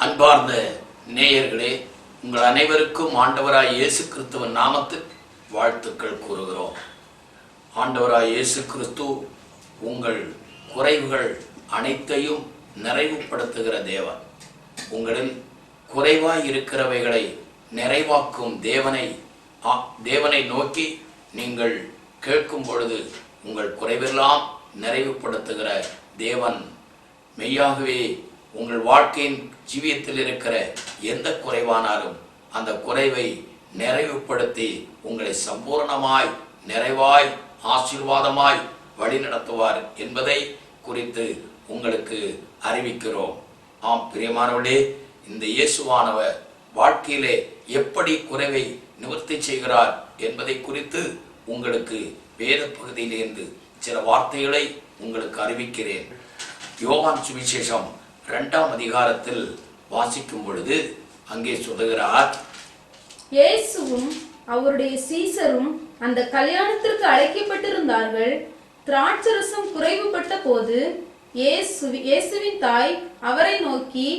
அன்பார்ந்த நேயர்களே, உங்கள் அனைவருக்கும் ஆண்டவராய் இயேசு கிறிஸ்துவின் நாமத்தில் வாழ்த்துக்கள் கூறுகிறோம். ஆண்டவராய் இயேசு கிறிஸ்து உங்கள் குறைவுகள் அனைத்தையும் நிறைவுபடுத்துகிற தேவன். உங்களில் குறைவாய் இருக்கிறவைகளை நிறைவாக்கும் தேவனை நோக்கி நீங்கள் கேட்கும் பொழுது உங்கள் குறைவெல்லாம் நிறைவுபடுத்துகிற தேவன் மெய்யாகவே உங்கள் வாழ்க்கையின் ஜீவியத்தில் இருக்கிற எந்த குறைவானாலும் அந்த குறைவை நிறைவுபடுத்தி உங்களை சம்பூர்ணமாய் நிறைவாய் ஆசீர்வாதமாய் வழிநடத்துவார் என்பதை குறித்து உங்களுக்கு அறிவிக்கிறோம். ஆம் பிரியமானவர்களே, இந்த இயேசுவானவர் வாழ்க்கையிலே எப்படி குறைவை நிவர்த்தி செய்கிறார் என்பதை குறித்து உங்களுக்கு வேத பகுதியிலிருந்து சில வார்த்தைகளை உங்களுக்கு அறிவிக்கிறேன். யோவான் சுவிசேஷம் 2ஆம் அதிகாரத்தில் வாசிக்கும் பொழுது அங்கே சொல்லுகிறார், இயேசுவும் அவருடைய சீசரும் அந்த கல்யாணத்திற்கு அழைக்கப்பட்டிருந்தார்கள். திராட்சரசம் குறைவுபட்ட போது இயேசுவின் தாய் அவரை நோக்கி,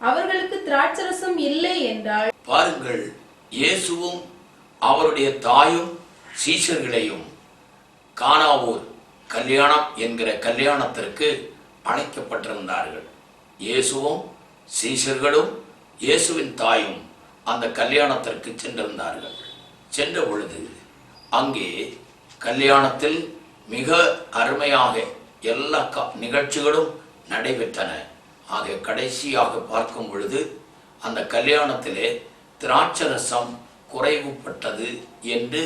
அவர்களுக்கு திராட்சரசம் இல்லை என்றாள். பாருங்கள், இயேசுவும் அவருடைய தாயும் சீசர்களையும் கானாவூர் கல்யாணம் என்கிற கல்யாணத்திற்கு அழைக்கப்பட்டிருந்தார்கள். இயேசுவும் சீசர்களும் இயேசுவின் தாயும் அந்த கல்யாணத்திற்கு சென்றிருந்தார்கள். சென்ற பொழுது அங்கே கல்யாணத்தில் மிக அருமையாக எல்லா நிகழ்ச்சிகளும் நடைபெற்றன. ஆக கடைசியாக பார்க்கும் பொழுது அந்த கல்யாணத்திலே திராட்சரசம் குறைவுபட்டது என்று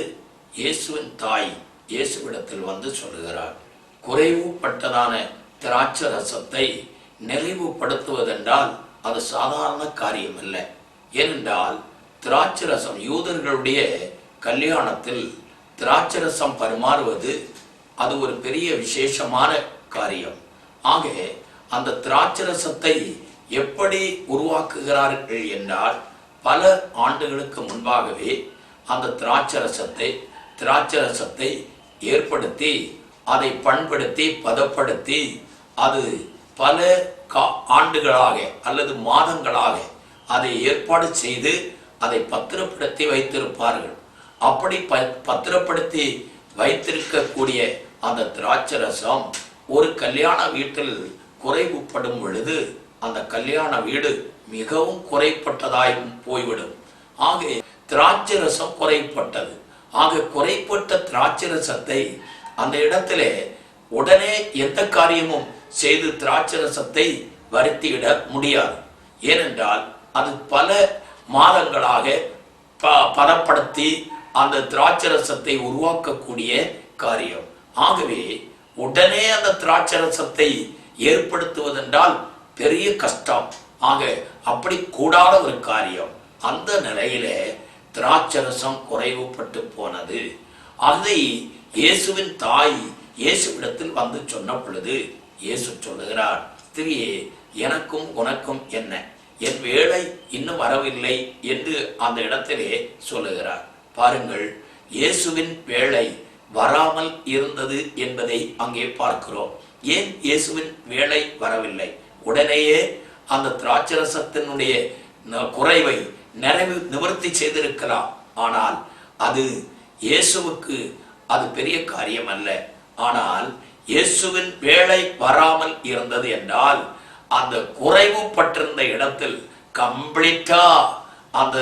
இயேசுவின் தாய் இயேசுவிடத்தில் வந்து சொல்லுகிறார். குறைவுபட்டதான திராட்சரசத்தை நிறைவுபடுத்துவதென்றால் அது சாதாரண காரியம் அல்ல. ஏனென்றால் திராட்சரசம் யூதர்களுடைய கல்யாணத்தில் திராட்சரசம் பரிமாறுவது அது ஒரு பெரிய விசேஷமான காரியம். ஆக அந்த திராட்சரசத்தை எப்படி உருவாக்குகிறார்கள் என்றால், பல ஆண்டுகளுக்கு முன்பாகவே அந்த திராட்சரசத்தை ஏற்படுத்தி அதை பண்படுத்தி பதப்படுத்தி அது பல ஆண்டுகளாக அல்லது மாதங்களாக அதை ஏற்பாடு செய்து அதை பத்திரப்படுத்தி வைத்திருப்பார்கள். அப்படி பத்திரப்படுத்தி வைத்திருக்கக்கூடிய அந்த திராட்சரசம் ஒரு கல்யாண வீட்டில் குறைவுபடும் பொழுது அந்த கல்யாண வீடு மிகவும் குறைப்பட்டதாயும் போய்விடும். ஆக திராட்சரசம் குறைப்பட்டது. ஆக குறைப்பட்ட திராட்சரசத்தை அந்த இடத்திலே உடனே எந்த காரியமும் செய்து திராட்சரசத்தை வருத்திவிட முடியாது. ஏனென்றால் அது பல மாதங்களாக பதப்படுத்தி அந்த திராட்சரசத்தை உருவாக்கக்கூடிய காரியம். ஆகவே உடனே அந்த திராட்சரசத்தை ஏற்படுத்துவதென்றால் பெரிய கஷ்டம். ஆக அப்படி கூடாத ஒரு காரியம். அந்த நிலையிலே திராட்சரசம் குறைவுபட்டு போனது. அதை இயேசுவின் தாய் இயேசுவிடத்தில் வந்து சொன்ன பொழுது இயேசு சொல்லுகிறார், ஸ்திரியே, எனக்கும் உனக்கும் என்ன, என் வேலை இன்னும் வரவில்லை என்று அந்த இடத்திலே சொல்லுகிறார். பாருங்கள், இயேசுவின் வேலை வராமல் இருந்தது என்பதை அங்கே பார்க்கிறோம். ஏன் இயேசுவின் வேலை வரவில்லை? உடனேயே அந்த திராட்சரசத்தினுடைய குறைவை நிவர்த்தி செய்திருக்கலாம். ஆனால் அது இயேசுவுக்கு அது பெரிய காரியம் அல்ல. ஆனால் இயேசுவின் வேலை வராமல் இருந்தது என்றால் அந்த குறைவு பட்டிருந்த இடத்தில் கம்ப்ளீட்டா அந்த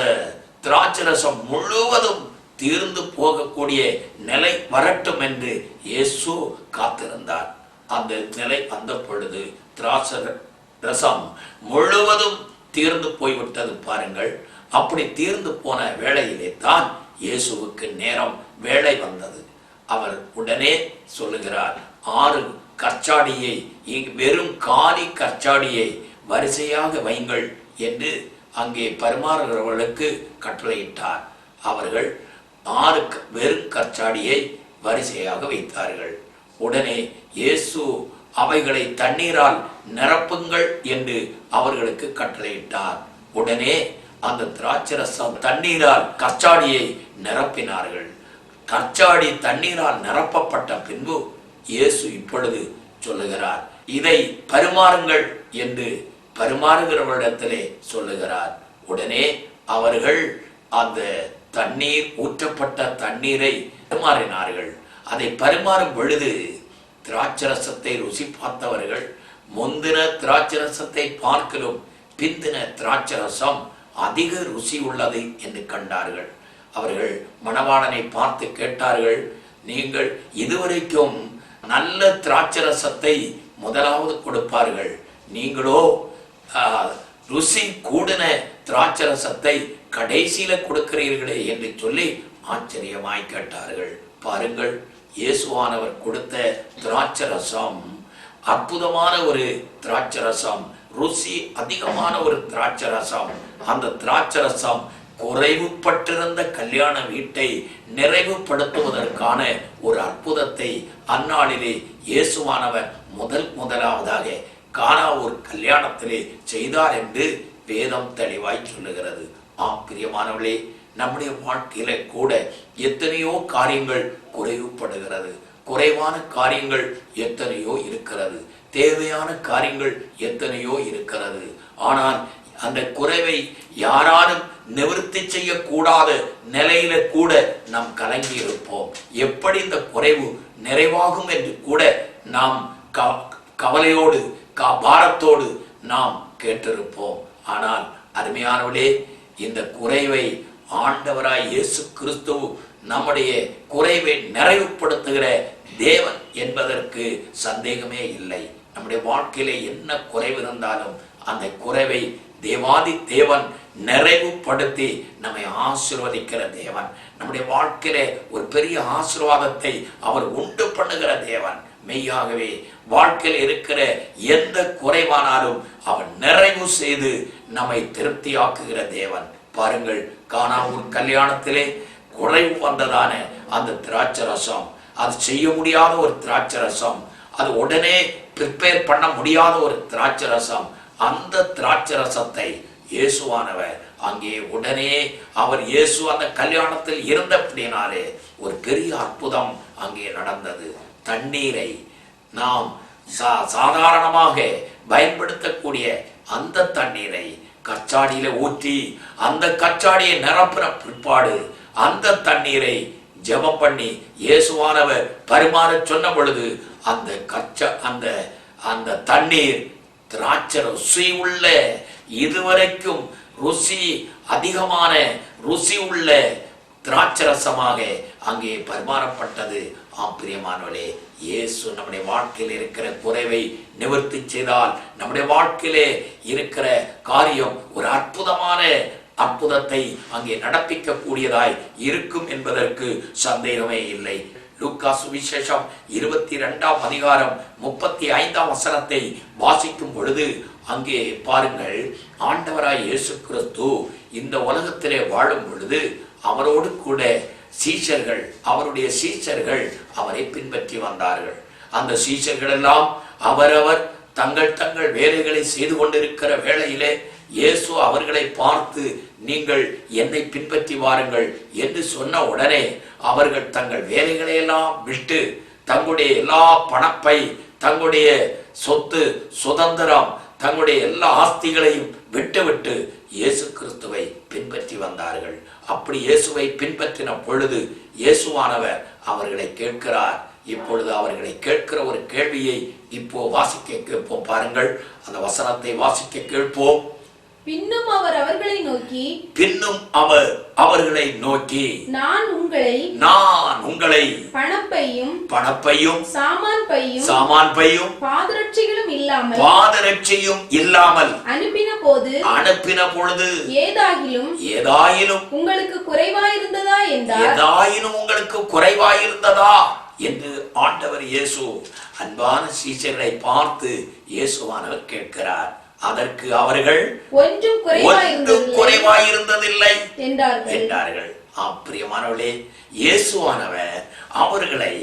திராட்சரசம் முழுவதும் தீர்ந்து போகக்கூடிய நிலை வரட்டும் என்று இயேசு காத்திருந்தார். அந்த நிலை வந்த பொழுது திராட்சரசம் முழுவதும் தீர்ந்து போய்விட்டது. பாருங்கள், அப்படி தீர்ந்து போன வேளையிலே தான் இயேசுவுக்கு நேரம் வேலை வந்தது. அவர் உடனே சொல்லுகிறார், 6 கற்சாடியை, வெறும் காலி கற்சாடியை வரிசையாக வைங்கள் என்று அங்கே பரிமாறுகிறவர்களுக்கு கட்டளையிட்டார். அவர்கள் 6 வெறும் கற்சாடியை வரிசையாக வைத்தார்கள். உடனே இயேசு அவைகளை தண்ணீரால் நிரப்புங்கள் என்று அவர்களுக்கு கட்டளையிட்டார். உடனே அந்த திராட்சரசம் தண்ணீரால் கற்சாடியை நிரப்பினார்கள். கற்சாடி தண்ணீரால் நிரப்பப்பட்ட பின்பு இயேசு இப்பொழுது சொல்லுகிறார், இதை பரிமாறுங்கள் என்று பரிமாறுகிறவரிடத்திலே சொல்லுகிறார். உடனே அவர்கள் அந்த தண்ணீர், ஊற்றப்பட்ட தண்ணீரை பரிமாறினார்கள். அதை பரிமாறும் பொழுது திராட்சரசத்தை ருசி பார்த்தவர்கள் முந்தின திராட்சரசத்தை பார்க்கலும் பிந்தின திராட்சரசம் அதிக ருசி உள்ளது என்று கண்டார்கள். அவர்கள் மணவாளனை பார்த்து கேட்டார்கள், நீங்கள் இதுவரைக்கும் நல்ல திராட்சரசத்தை முதலாவது கொடுப்பார்கள், நீங்களோ ருசி கூடின திராட்சரசத்தை கடைசியில கொடுக்கிறீர்களே என்று சொல்லி ஆச்சரியமாய் கேட்டார்கள். பாருங்கள், இயேசுவானவர் கொடுத்த திராட்சரசம் அற்புதமான ஒரு திராட்சரசம், ருசி அதிகமான ஒரு திராட்சரசம். அந்த திராட்சரசம் குறைவுபட்டிருந்த கல்யாண வீட்டை நிறைவுபடுத்துவதற்கான ஒரு அற்புதத்தை அந்நாளிலே இயேசுவானவர் முதலாவதாக கானாவூர் கல்யாணத்திலே செய்தார் என்று வேதம் தெளிவாய் சொல்லுகிறது. பிரியமானவர்களே, நம்முடைய வாழ்க்கையில கூட எத்தனையோ காரியங்கள் குறைவுபடுகிறது, குறைவான காரியங்கள் எத்தனையோ இருக்கிறது, தேவையான காரியங்கள் எத்தனையோ இருக்கிறது. ஆனால் அந்த குறைவை யாராலும் நிவர்த்தி செய்யக்கூடாத நிலையில கூட நாம் கலங்கி இருப்போம். எப்படி இந்த குறைவு நிறைவாகும் என்று கூட நாம் கவலையோடு பாரத்தோடு நாம் கேட்டிருப்போம். ஆனால் அருமையானவர்களே, இந்த குறைவை ஆண்டவராய் இயேசு கிறிஸ்து நம்முடைய குறைவை நிறைவுபடுத்துகிற தேவன் என்பதற்கு சந்தேகமே இல்லை. நம்முடைய வாழ்க்கையில என்ன குறைவு இருந்தாலும் அந்த குறைவை தேவாதி தேவன் நிறைவுபடுத்தி நம்மை ஆசீர்வதிக்கிற தேவன். நம்முடைய வாழ்க்கையில ஒரு பெரிய ஆசீர்வாதத்தை அவர் உண்டு பண்ணுகிற தேவன். மெய்யாகவே வாழ்க்கையில் இருக்கிற எந்த குறைவானாலும் அவர் நிறைவு செய்து நம்மை திருப்தியாக்குகிற தேவன். பாருங்கள், கானாவூர் கல்யாணத்திலே குறைவு வந்ததான அந்த திராட்சரசம், அது செய்ய முடியாத ஒரு திராட்சரசம், அது உடனே ப்ரிப்பேர் பண்ண முடியாத ஒரு திராட்சரசம். அந்த திராட்சரசத்தை இயேசுவானவர் அங்கே உடனே அவர் இயேசு அந்த கல்யாணத்தில் இருந்தபடினாலே ஒரு பெரிய அற்புதம் அங்கே நடந்தது. தண்ணீரை நாம் சாதாரணமாக பயன்படுத்தக்கூடிய அந்த தண்ணீரை கச்சாடியில ஊற்றி அந்த கச்சாடியை நிரப்புற பிற்பாடு அந்த தண்ணீரை ஜெபம் பண்ணி இயேசுவானவர் பரிமாற சொன்ன பொழுது அந்த தண்ணீர் திராட்சை ருசி உள்ள, இதுவரைக்கும் ருசி அதிகமான ருசி உள்ள திராட்சரசமாக அங்கே பரிமாறப்பட்டது. பிரியமானவர்களே, இயேசு நம்முடைய வாழ்க்கையில் இருக்கிற குறைவை நிவர்த்தி செய்தால் நம்முடைய வாழ்க்கையிலே இருக்கிற காரியம் ஒரு அற்புதமான அற்புதத்தை அங்கே நடப்பிக்க கூடியதாய் இருக்கும் என்பதற்கு சந்தேகமே இல்லை. லூக்கா சுவிசேஷம் 22ஆம் அதிகாரம் 35ஆம் வசனத்தை வாசிக்கும் பொழுது அங்கே பாருங்கள், ஆண்டவராய் இயேசு கிறிஸ்து இந்த உலகத்திலே வாழும் பொழுது அவரோடு கூட சீஷர்கள், அவருடைய சீஷர்கள் அவரை பின்பற்றி வந்தார்கள். அந்த சீஷர்கள் எல்லாம் அவரவர் தங்கள் வேலைகளை செய்து கொண்டிருக்கிற வேளையிலே இயேசு அவர்களை பார்த்து, நீங்கள் என்னை பின்பற்றி வாருங்கள் என்று சொன்ன உடனே அவர்கள் தங்கள் வேலைகளை எல்லாம் விட்டு தங்களுடைய எல்லா பணப்பை, தங்களுடைய சொத்து சுதந்திரம், தங்களுடைய எல்லா ஆஸ்திகளையும் விட்டு இயேசு கிறிஸ்துவை பின்பற்றி வந்தார்கள். அப்படி இயேசுவை பின்பற்றின பொழுது இயேசுவானவர் அவர்களை கேட்கிறார். இப்பொழுது அவர்களை கேட்கிற ஒரு கேள்வியை இப்போ வாசிக்க கேட்போம். பாருங்கள், அந்த வசனத்தை வாசிக்க கேட்போம். பின்னும் அவர் அவர்களை நோக்கி நான் உங்களை பணப்பையும் சாமான் பையும் பாதரட்சையும் இல்லாமல் அனுப்பின பொழுது ஏதாயிலும் உங்களுக்கு குறைவாயிருந்ததா என்று ஆண்டவர் இயேசு அன்பான சீஷர்களை பார்த்து இயேசுவானவர் கேட்கிறார். அதற்கு அவர்கள் ஒன்றும் குறைவாயிருந்ததில்லை என்றார்கள். பிரியமானவர்களே, இயேசுவானவர் அவர்களை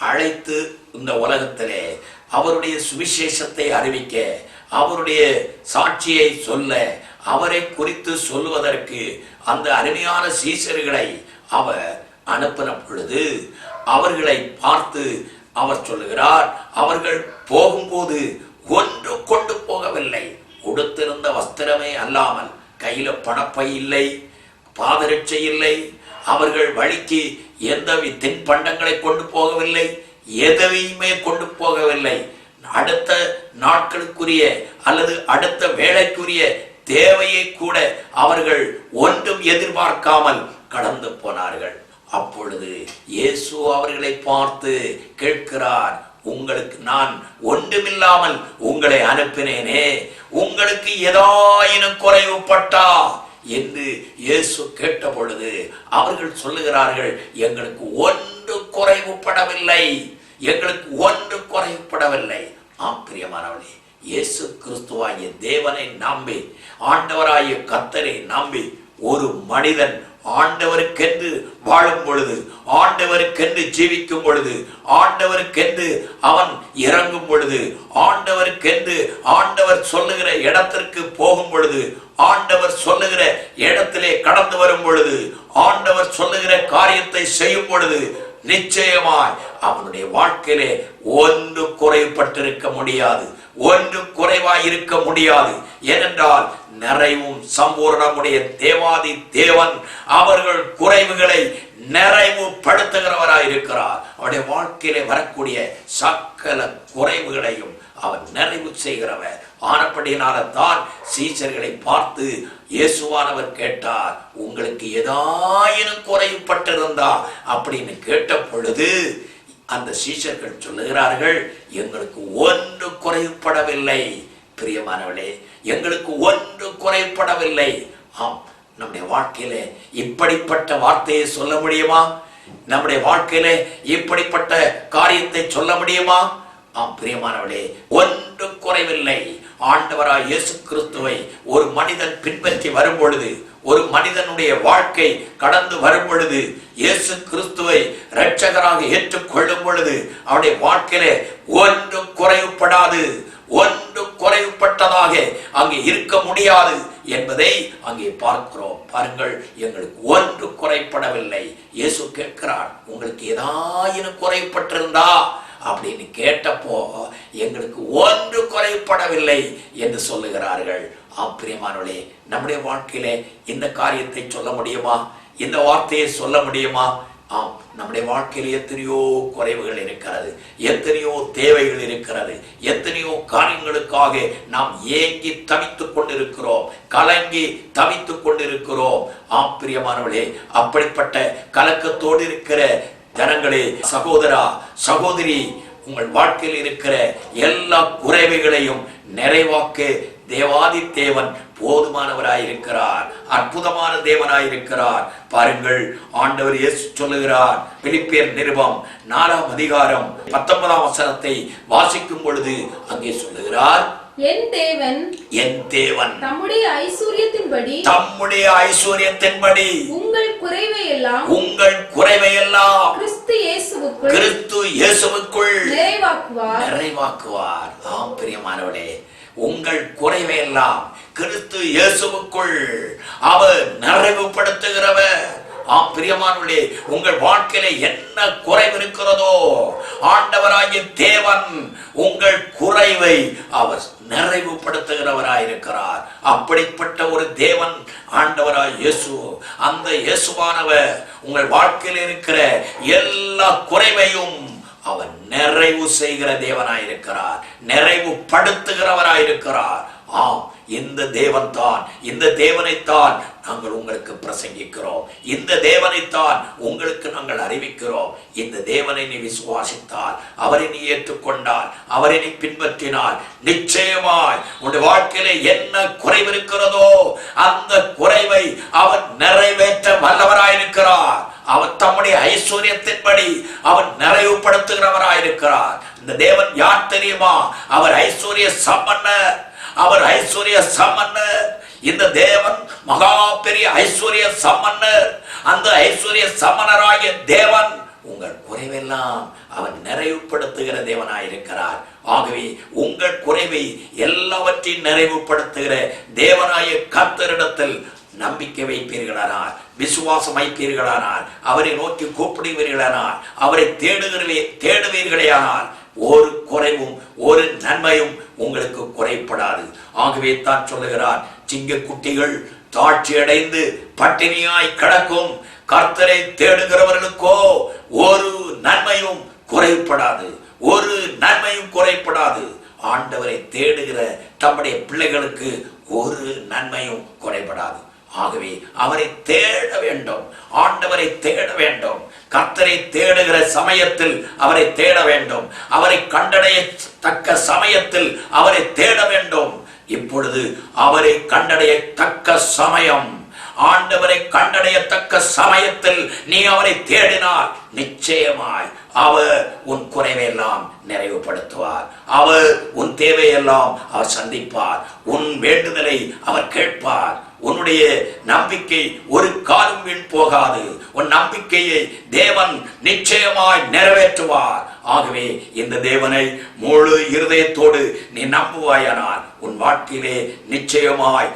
அழைத்து இந்த உலகத்திலே அவருடைய சுவிசேஷத்தை அறிவிக்க, அவருடைய சாட்சியை சொல்ல, அவரை குறித்து சொல்லுவதற்கு அந்த அருமையான சீஷர்களை அவர் அனுப்பின பொழுது அவர்களை பார்த்து அவர் சொல்லுகிறார், அவர்கள் போகும்போது ஒன்று கொண்டு போகவில்லை, கொடுத்திருந்த வஸ்திரமே அல்லாமல் கையில பணப்பை இல்லை, பாதரட்சை இல்லை, அவர்கள் வழிக்கு எந்த தின்பண்டங்களை கொண்டு போகவில்லை, எதையுமே கொண்டு போகவில்லை. அடுத்த நாட்களுக்குரிய அல்லது அடுத்த வேலைக்குரிய தேவையை கூட அவர்கள் ஒன்றும் எதிர்பார்க்காமல் கடந்து போனார்கள். அப்பொழுது இயேசு அவர்களை பார்த்து கேட்கிறார், உங்களுக்கு நான் ஒன்றுமில்லாமல் உங்களை அனுப்பினேனே, உங்களுக்கு ஏதாயினும் குறைவுபட்டா என்று இயேசு கேட்ட பொழுது அவர்கள் சொல்லுகிறார்கள், எங்களுக்கு ஒன்று குறைவுபடவில்லை, எங்களுக்கு ஒன்று குறைவுபடவில்லை. ஆம் பிரியமானவர்களே, இயேசு கிறிஸ்துவாகிய தேவனை நம்பி, ஆண்டவராகிய கர்த்தரை நம்பி ஒரு மனிதன் ஆண்டவருக்கென்று வாழும் பொழுது, ஆண்டவருக்கென்று ஜீவிக்கும் பொழுது, ஆண்டவருக்கென்று அவன் இறங்கும் பொழுது, ஆண்டவருக்கென்று ஆண்டவர் சொல்லுகிற இடத்திற்கு போகும் பொழுது, ஆண்டவர் சொல்லுகிற இடத்திலே கடந்து வரும் பொழுது, ஆண்டவர் சொல்லுகிற காரியத்தை செய்யும் பொழுது நிச்சயமாய் அவனுடைய வாழ்க்கையிலே ஒன்று குறைபட்டிருக்க முடியாது, ஒன்று குறைவாய் இருக்க முடியாது. ஏனென்றால் நிறைவும் சம்பூர்ணமுடைய தேவாதி தேவன் அவர்கள் குறைவுகளை நிறைவுபடுத்துகிறவராய் இருக்கிறார். அவருடைய வாழ்க்கையிலே வரக்கூடிய சகல குறைவுகளையும் அவர் நிறைவு செய்கிறவர். ஆனப்படியினால தான் சீஷர்களை பார்த்து இயேசுவானவர் கேட்டார், உங்களுக்கு ஏதாயினும் குறைவுபட்டிருந்தா அப்படின்னு கேட்ட பொழுது அந்த சீஷர்கள் சொல்லுகிறார்கள், எங்களுக்கு ஒன்று குறைவுபடவில்லை. பிரியமானவளே, எங்களுக்கு ஒன்று குறைபடவில்லை. ஆம், நம்முடைய வாழ்க்கையிலே இப்படிப்பட்ட வார்த்தையை சொல்ல முடியுமா? நம்முடைய வாழ்க்கையிலே இப்படிப்பட்ட காரியத்தை சொல்ல முடியுமா? ஆம் பிரியமானவளே, ஒன்று குறைவில்லை. ஆண்டவராய் இயேசு கிறிஸ்துவை ஒரு மனிதன் பின்பற்றி வரும் பொழுது, ஒரு மனிதனுடைய வாழ்க்கை கடந்து வரும் பொழுது, இயேசு கிறிஸ்துவை இரட்சகராக ஏற்றுக்கொள்ளும் பொழுது அவருடைய வாழ்க்கையிலே ஒன்று குறைவுபடாது, ஒன்று குறைவுபட்டதாக அங்கே இருக்க முடியாது என்பதை அங்கே பார்க்கிறோம். பாருங்கள், எங்களுக்கு ஒன்று குறைபடவில்லை. இயேசு கேட்கிறார், உங்களுக்கு ஏதாயினும் குறைபட்டிருந்தா அப்படின்னு கேட்டப்போ எங்களுக்கு ஒன்று குறைபடவில்லை என்று சொல்லுகிறார்கள். பிரியமானவர்களே, நம்முடைய வாழ்க்கையிலே இந்த காரியத்தை சொல்ல முடியுமா? இந்த வார்த்தையை சொல்ல முடியுமா? ஆம், நம்முடைய வாழ்க்கையில் எத்தனையோ குறைவுகள் இருக்கிறது, எத்தனையோ தேவைகள் இருக்கிறது, எத்தனையோ காரியங்களுக்காக நாம் ஏங்கி தவித்துக் கொண்டிருக்கிறோம், கலங்கி தவித்துக் கொண்டிருக்கிறோம். பிரியமானவர்களே, அப்படிப்பட்ட கலக்கத்தோடு இருக்கிற ஜனங்களே, சகோதரா சகோதரி, உங்கள் வாழ்க்கையில் இருக்கிற எல்லா குறைவுகளையும் நிறைவாக்க தேவாதி தேவன் போதுமானவராயிருக்கிறார், அற்புதமான தேவனாயிருக்கிறார். பாருங்கள், ஆண்டவர் இயேசு சொல்லுகிறார், பிலிப்பியர் நிருபம் 4ஆம் அதிகாரம் 19ஆம் வசனத்தை வாசிக்கும் பொழுது அங்கே சொல்லுகிறார், என் தேவன் தம்முடைய ஐஸ்வரியத்தின்படி உங்கள் குறைவையெல்லாம் கிறிஸ்து இயேசுவுக்குள் நிறைவாக்குவார். ஆம் பிரியமானவர்களே, உங்கள் குறைவையெல்லாம் கிறிஸ்து இயேசுவுக்குள் அவர் நிறைவுபடுத்துகிறவர். பிரியமானவர்களே, உங்கள் வாழ்க்கையில என்ன குறைவு இருக்கிறதோ ஆண்டவராகிய தேவன் உங்கள் குறைவை அவர் நிறைவுபடுத்துகிறவராயிருக்கிறார். அப்படிப்பட்ட ஒரு தேவன் ஆண்டவராய் இயேசு. அந்த இயேசுவானவர் உங்கள் வாழ்க்கையில் இருக்கிற எல்லா குறைவையும் அவர் நிறைவு செய்கிற தேவனாயிருக்கிறார், நிறைவுபடுத்துகிறவராயிருக்கிறார். இந்த தேவன் தான், இந்த தேவனைத்தான் நாங்கள் உங்களுக்கு பிரசங்கிக்கிறோம், இந்த தேவனைத்தான் உங்களுக்கு நாங்கள் அறிவிக்கிறோம். இந்த தேவனை நீ விசுவாசித்தால், அவரை நீ ஏற்றுக்கொண்டால், அவரை நீ பின்பற்றினால் நிச்சயமாய் உன்னுடைய வாழ்க்கையில என்ன குறைவு இருக்கிறதோ அந்த குறைவை அவர் நிறைவேற்ற வல்லவராயிருக்கிறார். அவர் தம்முடைய ஐஸ்வர்யத்தின்படி அவர் நிறைவுபடுத்துகிறவராயிருக்கிறார். இந்த தேவன் யார் தெரியுமா? அவர் ஐஸ்வர்ய சம்பன்னர், அவர் ஐஸ்வர்ய சம்பன்னர். இந்த தேவன் மகா பெரிய ஐஸ்வர்ய சம்பன்னர். அந்த ஐஸ்வர்ய சம்பனராகிய தேவன் உங்கள் குறைவெல்லாம் அவர் நிறைவுபடுத்துகிற தேவனாயிருக்கிறார். ஆகவே உங்கள் குறைவை எல்லாவற்றையும் நிறைவுபடுத்துகிற தேவனாய கர்த்தரிடத்தில் நம்பிக்கை வைப்பீர்களானால், விசுவாசம் வைப்பீர்களானால், அவரை நோக்கி கூப்பிடுவீர்களானால், அவரை தேடுவீர்களேயானால் ஒரு குறைவும் ஒரு நன்மையும் உங்களுக்கு குறைப்படாது. ஆகவே தான் சொல்லுகிறார், சிங்கக்குட்டிகள் தாட்சி அடைந்து பட்டினியாய் கிடக்கும், கர்த்தரை தேடுகிறவர்களுக்கோ ஒரு நன்மையும் குறைப்படாது, ஒரு நன்மையும் குறைப்படாது. ஆண்டவரை தேடுகிற தம்முடைய பிள்ளைகளுக்கு ஒரு நன்மையும் குறைபடாது. ஆகவே அவரை தேட வேண்டும், ஆண்டவரை தேட வேண்டும். கர்த்தரை தேடுகிற சமயத்தில் அவரை தேட வேண்டும், அவரை கண்டடைய தக்க சமயத்தில் அவரை தேட வேண்டும். இப்பொழுது அவரை கண்டடைய தக்க சமயம், ஆண்டவரை கண்டடையத்தக்க சமயத்தில் நீ அவரை தேடினால் நிச்சயமாய் அவர் உன் குறைவையெல்லாம் நிறைவுபடுத்துவார், அவர் உன் தேவையெல்லாம் அவர் சந்திப்பார், உன் வேண்டுதலை அவர் கேட்பார். உன்னுடைய நம்பிக்கை ஒரு காலம் வீண் போகாது, உன் நம்பிக்கையை தேவன் நிச்சயமாய் நிறைவேற்றுவார். ஆகவே இந்த தேவனை முழு இருதயத்தோடு நீ நம்புவாயானால் உன் வாழ்க்கையிலே நிச்சயமாய்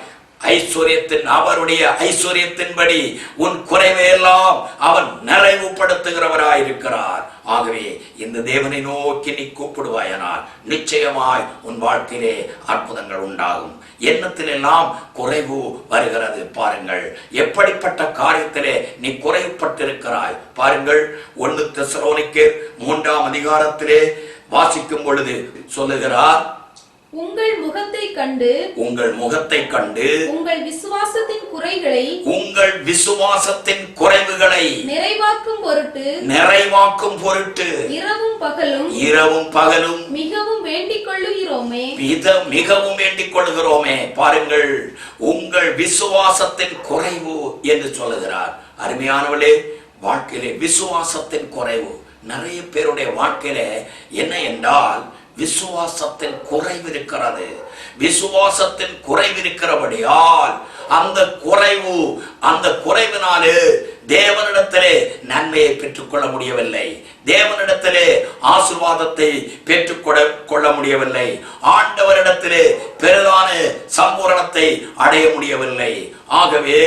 ஐஸ்வர்யத்தின், அவருடைய ஐஸ்வர்யத்தின்படி உன் குறைவையெல்லாம் அவன் நிறைவுபடுத்துகிறவராயிருக்கிறார். ஆகவே இந்த தேவனை நோக்கி நீ கூப்பிடுவாயனால் நிச்சயமாய் உன் வாழ்க்கையிலே அற்புதங்கள் உண்டாகும். எண்ணத்திலெல்லாம் குறைவு வருகிறது. பாருங்கள், எப்படிப்பட்ட காரியத்திலே நீ குறைவுபட்டிருக்கிறாய். பாருங்கள், 1 தெசலோனிக்கேயர் 3ஆம் அதிகாரத்திலே வாசிக்கும் பொழுது சொல்லுகிறார், உங்கள் முகத்தை கண்டு, உங்கள் முகத்தை கண்டு உங்கள் விசுவாசத்தின் குறைகளை, உங்கள் விசுவாசத்தின் குறைவுகளை நிறைவாக்கும் பொருட்டு, நிறைவாக்கும் பொருட்டு இரவும் பகலும், இரவும் பகலும் மிகவும் வேண்டிக் கொள்ளுகிறோமே, மிகவும் வேண்டிக் கொள்கிறோமே. பாருங்கள், உங்கள் விசுவாசத்தின் குறைவு என்று சொல்லுகிறார். அருமையானவளே, வாழ்க்கையிலே விசுவாசத்தின் குறைவு நிறைய பேருடைய வாழ்க்கையில என்ன என்றால் விசுவாசத்தின் குறைவு இருக்கிறது. விசுவாசத்தின் குறைவு இருக்கிறபடியால் அந்த குறைவினாலே தேவனிடத்திலே நன்மையை பெற்றுக்கொள்ள முடியவில்லை, தேவனிடத்திலே ஆசீர்வாதத்தை பெற்றுக்கொள்ள முடியவில்லை, ஆண்டவரிடத்திலே பெரிதான சம்பூரணத்தை அடைய முடியவில்லை. ஆகவே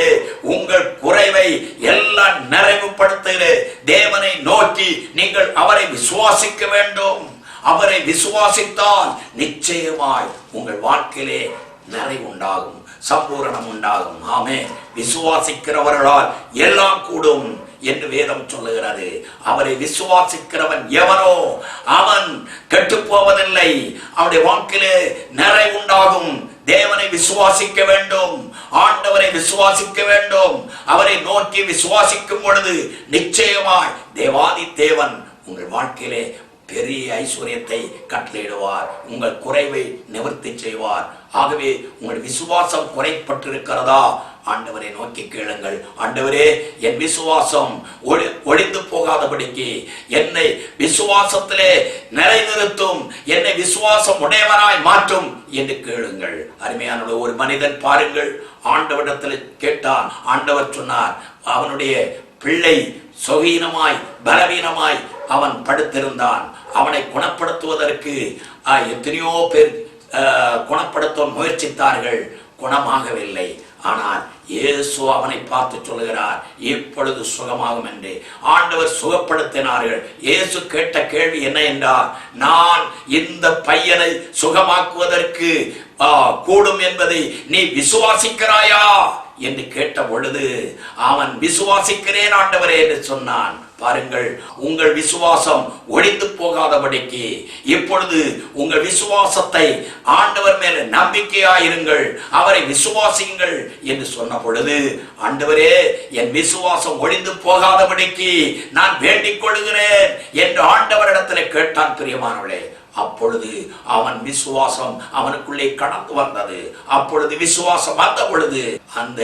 உங்கள் குறைவை எல்லாம் நிறைவுபடுத்துகிற தேவனை நோக்கி நீங்கள் அவரை விசுவாசிக்க வேண்டும். அவரை விசுவாசித்தால் நிச்சயமாய் உங்கள் வாழ்க்கையிலே நிறைவு உண்டாகும், சம்பூரணம் உண்டாகும். ஆமென். விசுவாசிக்கிறவர்களால் எல்லாம் கூடும் என்று வேதம் சொல்லுகிறது. அவரை விசுவாசிக்கிறவன் எவனோ அவன் கெட்டு போவதில்லை, அவருடைய வாழ்க்கையிலே நிறைவு உண்டாகும். தேவனை விசுவாசிக்க வேண்டும், ஆண்டவரை விசுவாசிக்க வேண்டும். அவரை நோக்கி விசுவாசிக்கும் பொழுது நிச்சயமாய் தேவாதி தேவன் உங்கள் வாழ்க்கையிலே பெரிய ஐஸ்வர்யத்தை கட்டளையிடுவார், உங்கள் குறைவை நிவர்த்தி செய்வார். ஆகவே உங்கள் விசுவாசம் குறைப்பட்டிருக்கிறதா? ஆண்டவரை நோக்கி கேளுங்கள். ஆண்டவரே, என் விசுவாசம் ஒழிந்து போகாதபடிக்கு என்னை விசுவாசத்திலே நிலைநிறுத்தும், என்னை விசுவாசம் உடையவனாய் மாற்றும் என்று கேளுங்கள். அருமையான ஒரு மனிதன் பாருங்கள், ஆண்டவரிடத்தில் கேட்டான். ஆண்டவர் சொன்னார், அவனுடைய பிள்ளை சுகீனமாய் பலவீனமாய் அவன் படுத்திருந்தான். அவனை குணப்படுத்துவதற்கு எத்தனையோ பேர் குணப்படுத்த முயற்சித்தார்கள், குணமாகவில்லை. ஆனால் இயேசு அவனை பார்த்து சொல்லுகிறார், இப்பொழுது சுகமாகும் என்று. ஆண்டவர் சுகப்படுத்தினார்கள். இயேசு கேட்ட கேள்வி என்ன என்றால், நான் இந்த பையனை சுகமாக்குவதற்கு கூடும் என்பதை நீ விசுவாசிக்கிறாயா என்று கேட்ட பொழுது அவன் விசுவாசிக்கிறேன் ஆண்டவரே என்று சொன்னான். பாருங்கள், உங்கள் விசுவாசம் ஒழிந்து போகாதபடிக்கு இப்பொழுது உங்கள் விசுவாசத்தை ஆண்டவர் மேல நம்பிக்கையாயிருங்கள், அவரை விசுவாசியுங்கள் என்று சொன்ன பொழுது, ஆண்டவரே, என் விசுவாசம் ஒழிந்து போகாதபடிக்கு நான் வேண்டிக் கொள்கிறேன் என்று ஆண்டவரிடத்தில் கேட்டான். பிரியமானவளே, அப்பொழுது அவன் விசுவாசம் அவனுக்குள்ளே கடந்து வந்தது. அப்பொழுது விசுவாசம் வந்த பொழுது அந்த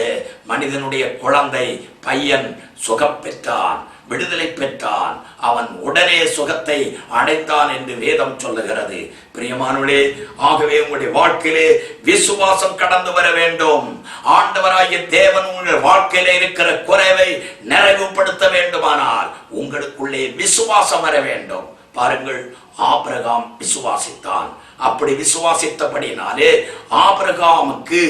மனிதனுடைய குழந்தை பையன் சுகம் பெற்றான், விடுதலை பெற்றான். அவன் உடனே சுகத்தை அடைந்தான் என்று வேதம் சொல்லுகிறது. பிரியமானவர்களே, ஆகவே உங்களுடைய வாழ்க்கையிலே விசுவாசம் கடந்து வர வேண்டும். ஆண்டவராகிய தேவன் உங்கள் வாழ்க்கையில இருக்கிற குறைவை நிறைவுபடுத்த வேண்டுமானால் உங்களுக்குள்ளே விசுவாசம் வர வேண்டும். பாருங்கள், ஆபிரகாம் விசுவாசித்தான். அப்படி விசுவாசித்தபடினாலே ஆபிரகாமுக்கு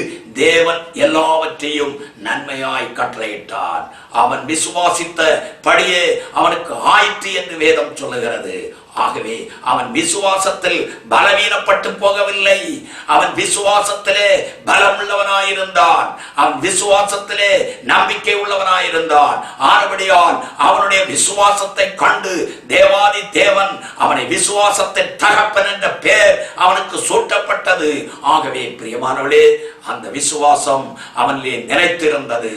தேவன் எல்லாவற்றையும் நன்மையாய் கட்டளையிட்டார். அவன் விசுவாசித்த படியே அவனுக்கு ஆயிற்று என்று வேதம் சொல்லுகிறது. ஆகவே அவன் விசுவாசத்தில் பலவீனப்பட்டு போகவில்லை. அவன் விசுவாசத்திலே பலமுள்ளவனாயிருந்தான். அவன் விசுவாசத்திலே நம்பிக்கை உள்ளவனாயிருந்தான். ஆனபடியால் அவனுடைய விசுவாசத்தை கண்டு தேவாதி தேவன் அவனை விசுவாசத்தின் தகப்பன் என்ற பெயர் அவனுக்கு சூட்டப்பட்டது. ஆகவே பிரியமானவர்களே, அந்த விசுவாசம் அவனிலே நிலைத்திருந்தது.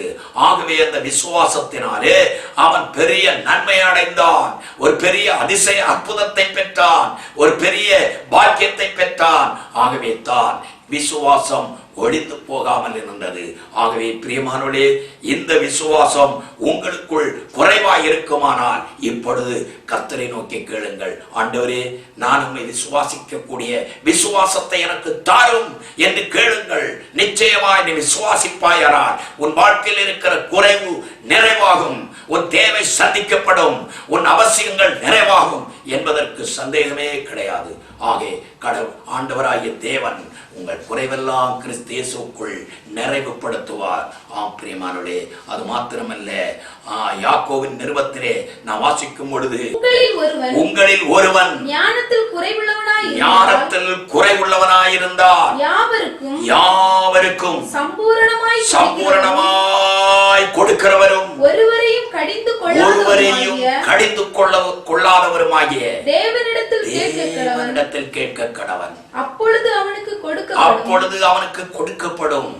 ஆகவே அந்த விசுவாசத்தினாலே அவன் பெரிய நன்மை அடைந்தான். ஒரு பெரிய அதிசய அற்புதத்தை பெற்றான். ஒரு பெரிய பாக்கியத்தை பெற்றான். ஆகவே தான் விசுவாசம் ஒழித்து போகாமல் இருந்தது. ஆகவே பிரியமானவர்களே, இந்த விசுவாசம் உங்களுக்குள் குறைவாய் இருக்குமானால் இப்பொழுது கர்த்தரை நோக்கி கேளுங்கள். ஆண்டவரே, நான் உம்மை விசுவாசிக்கக்கூடிய விசுவாசத்தை எனக்கு தாரும் என்று கேளுங்கள். நிச்சயமாய் நீ விசுவாசிப்பாயானால் உன் வாழ்க்கையில் இருக்கிற குறைவு நிறைவாகும், உன் தேவை சந்திக்கப்படும், உன் அவசியங்கள் நிறைவாகும் என்பதற்கு சந்தேகமே கிடையாது. ஆகவே கடவுள் ஆண்டவராகிய தேவன் உங்கள் குறைவெல்லாம் கிறிஸ்து இயேசுவுக்குள் நிறைவுபடுத்துவார். பிரியமானவர்களே, அது மாத்திரமல்ல, யாக்கோபின் நிருபத்திலே நான் வாசிக்கும் பொழுது உங்களில் ஒருவன் ஞானத்தில் குறைவுள்ளவனாயிருந்தால் யாவருக்கும் சம்பூரணமாய் கொடுக்கிறவரும் ஒருவரையும் கடிந்து கொள்ளாதவருமாகிய தேவனிடத்தில் கேட்க கடவன், அப்பொழுது அவனுக்கு கொடுக்கப்படும்.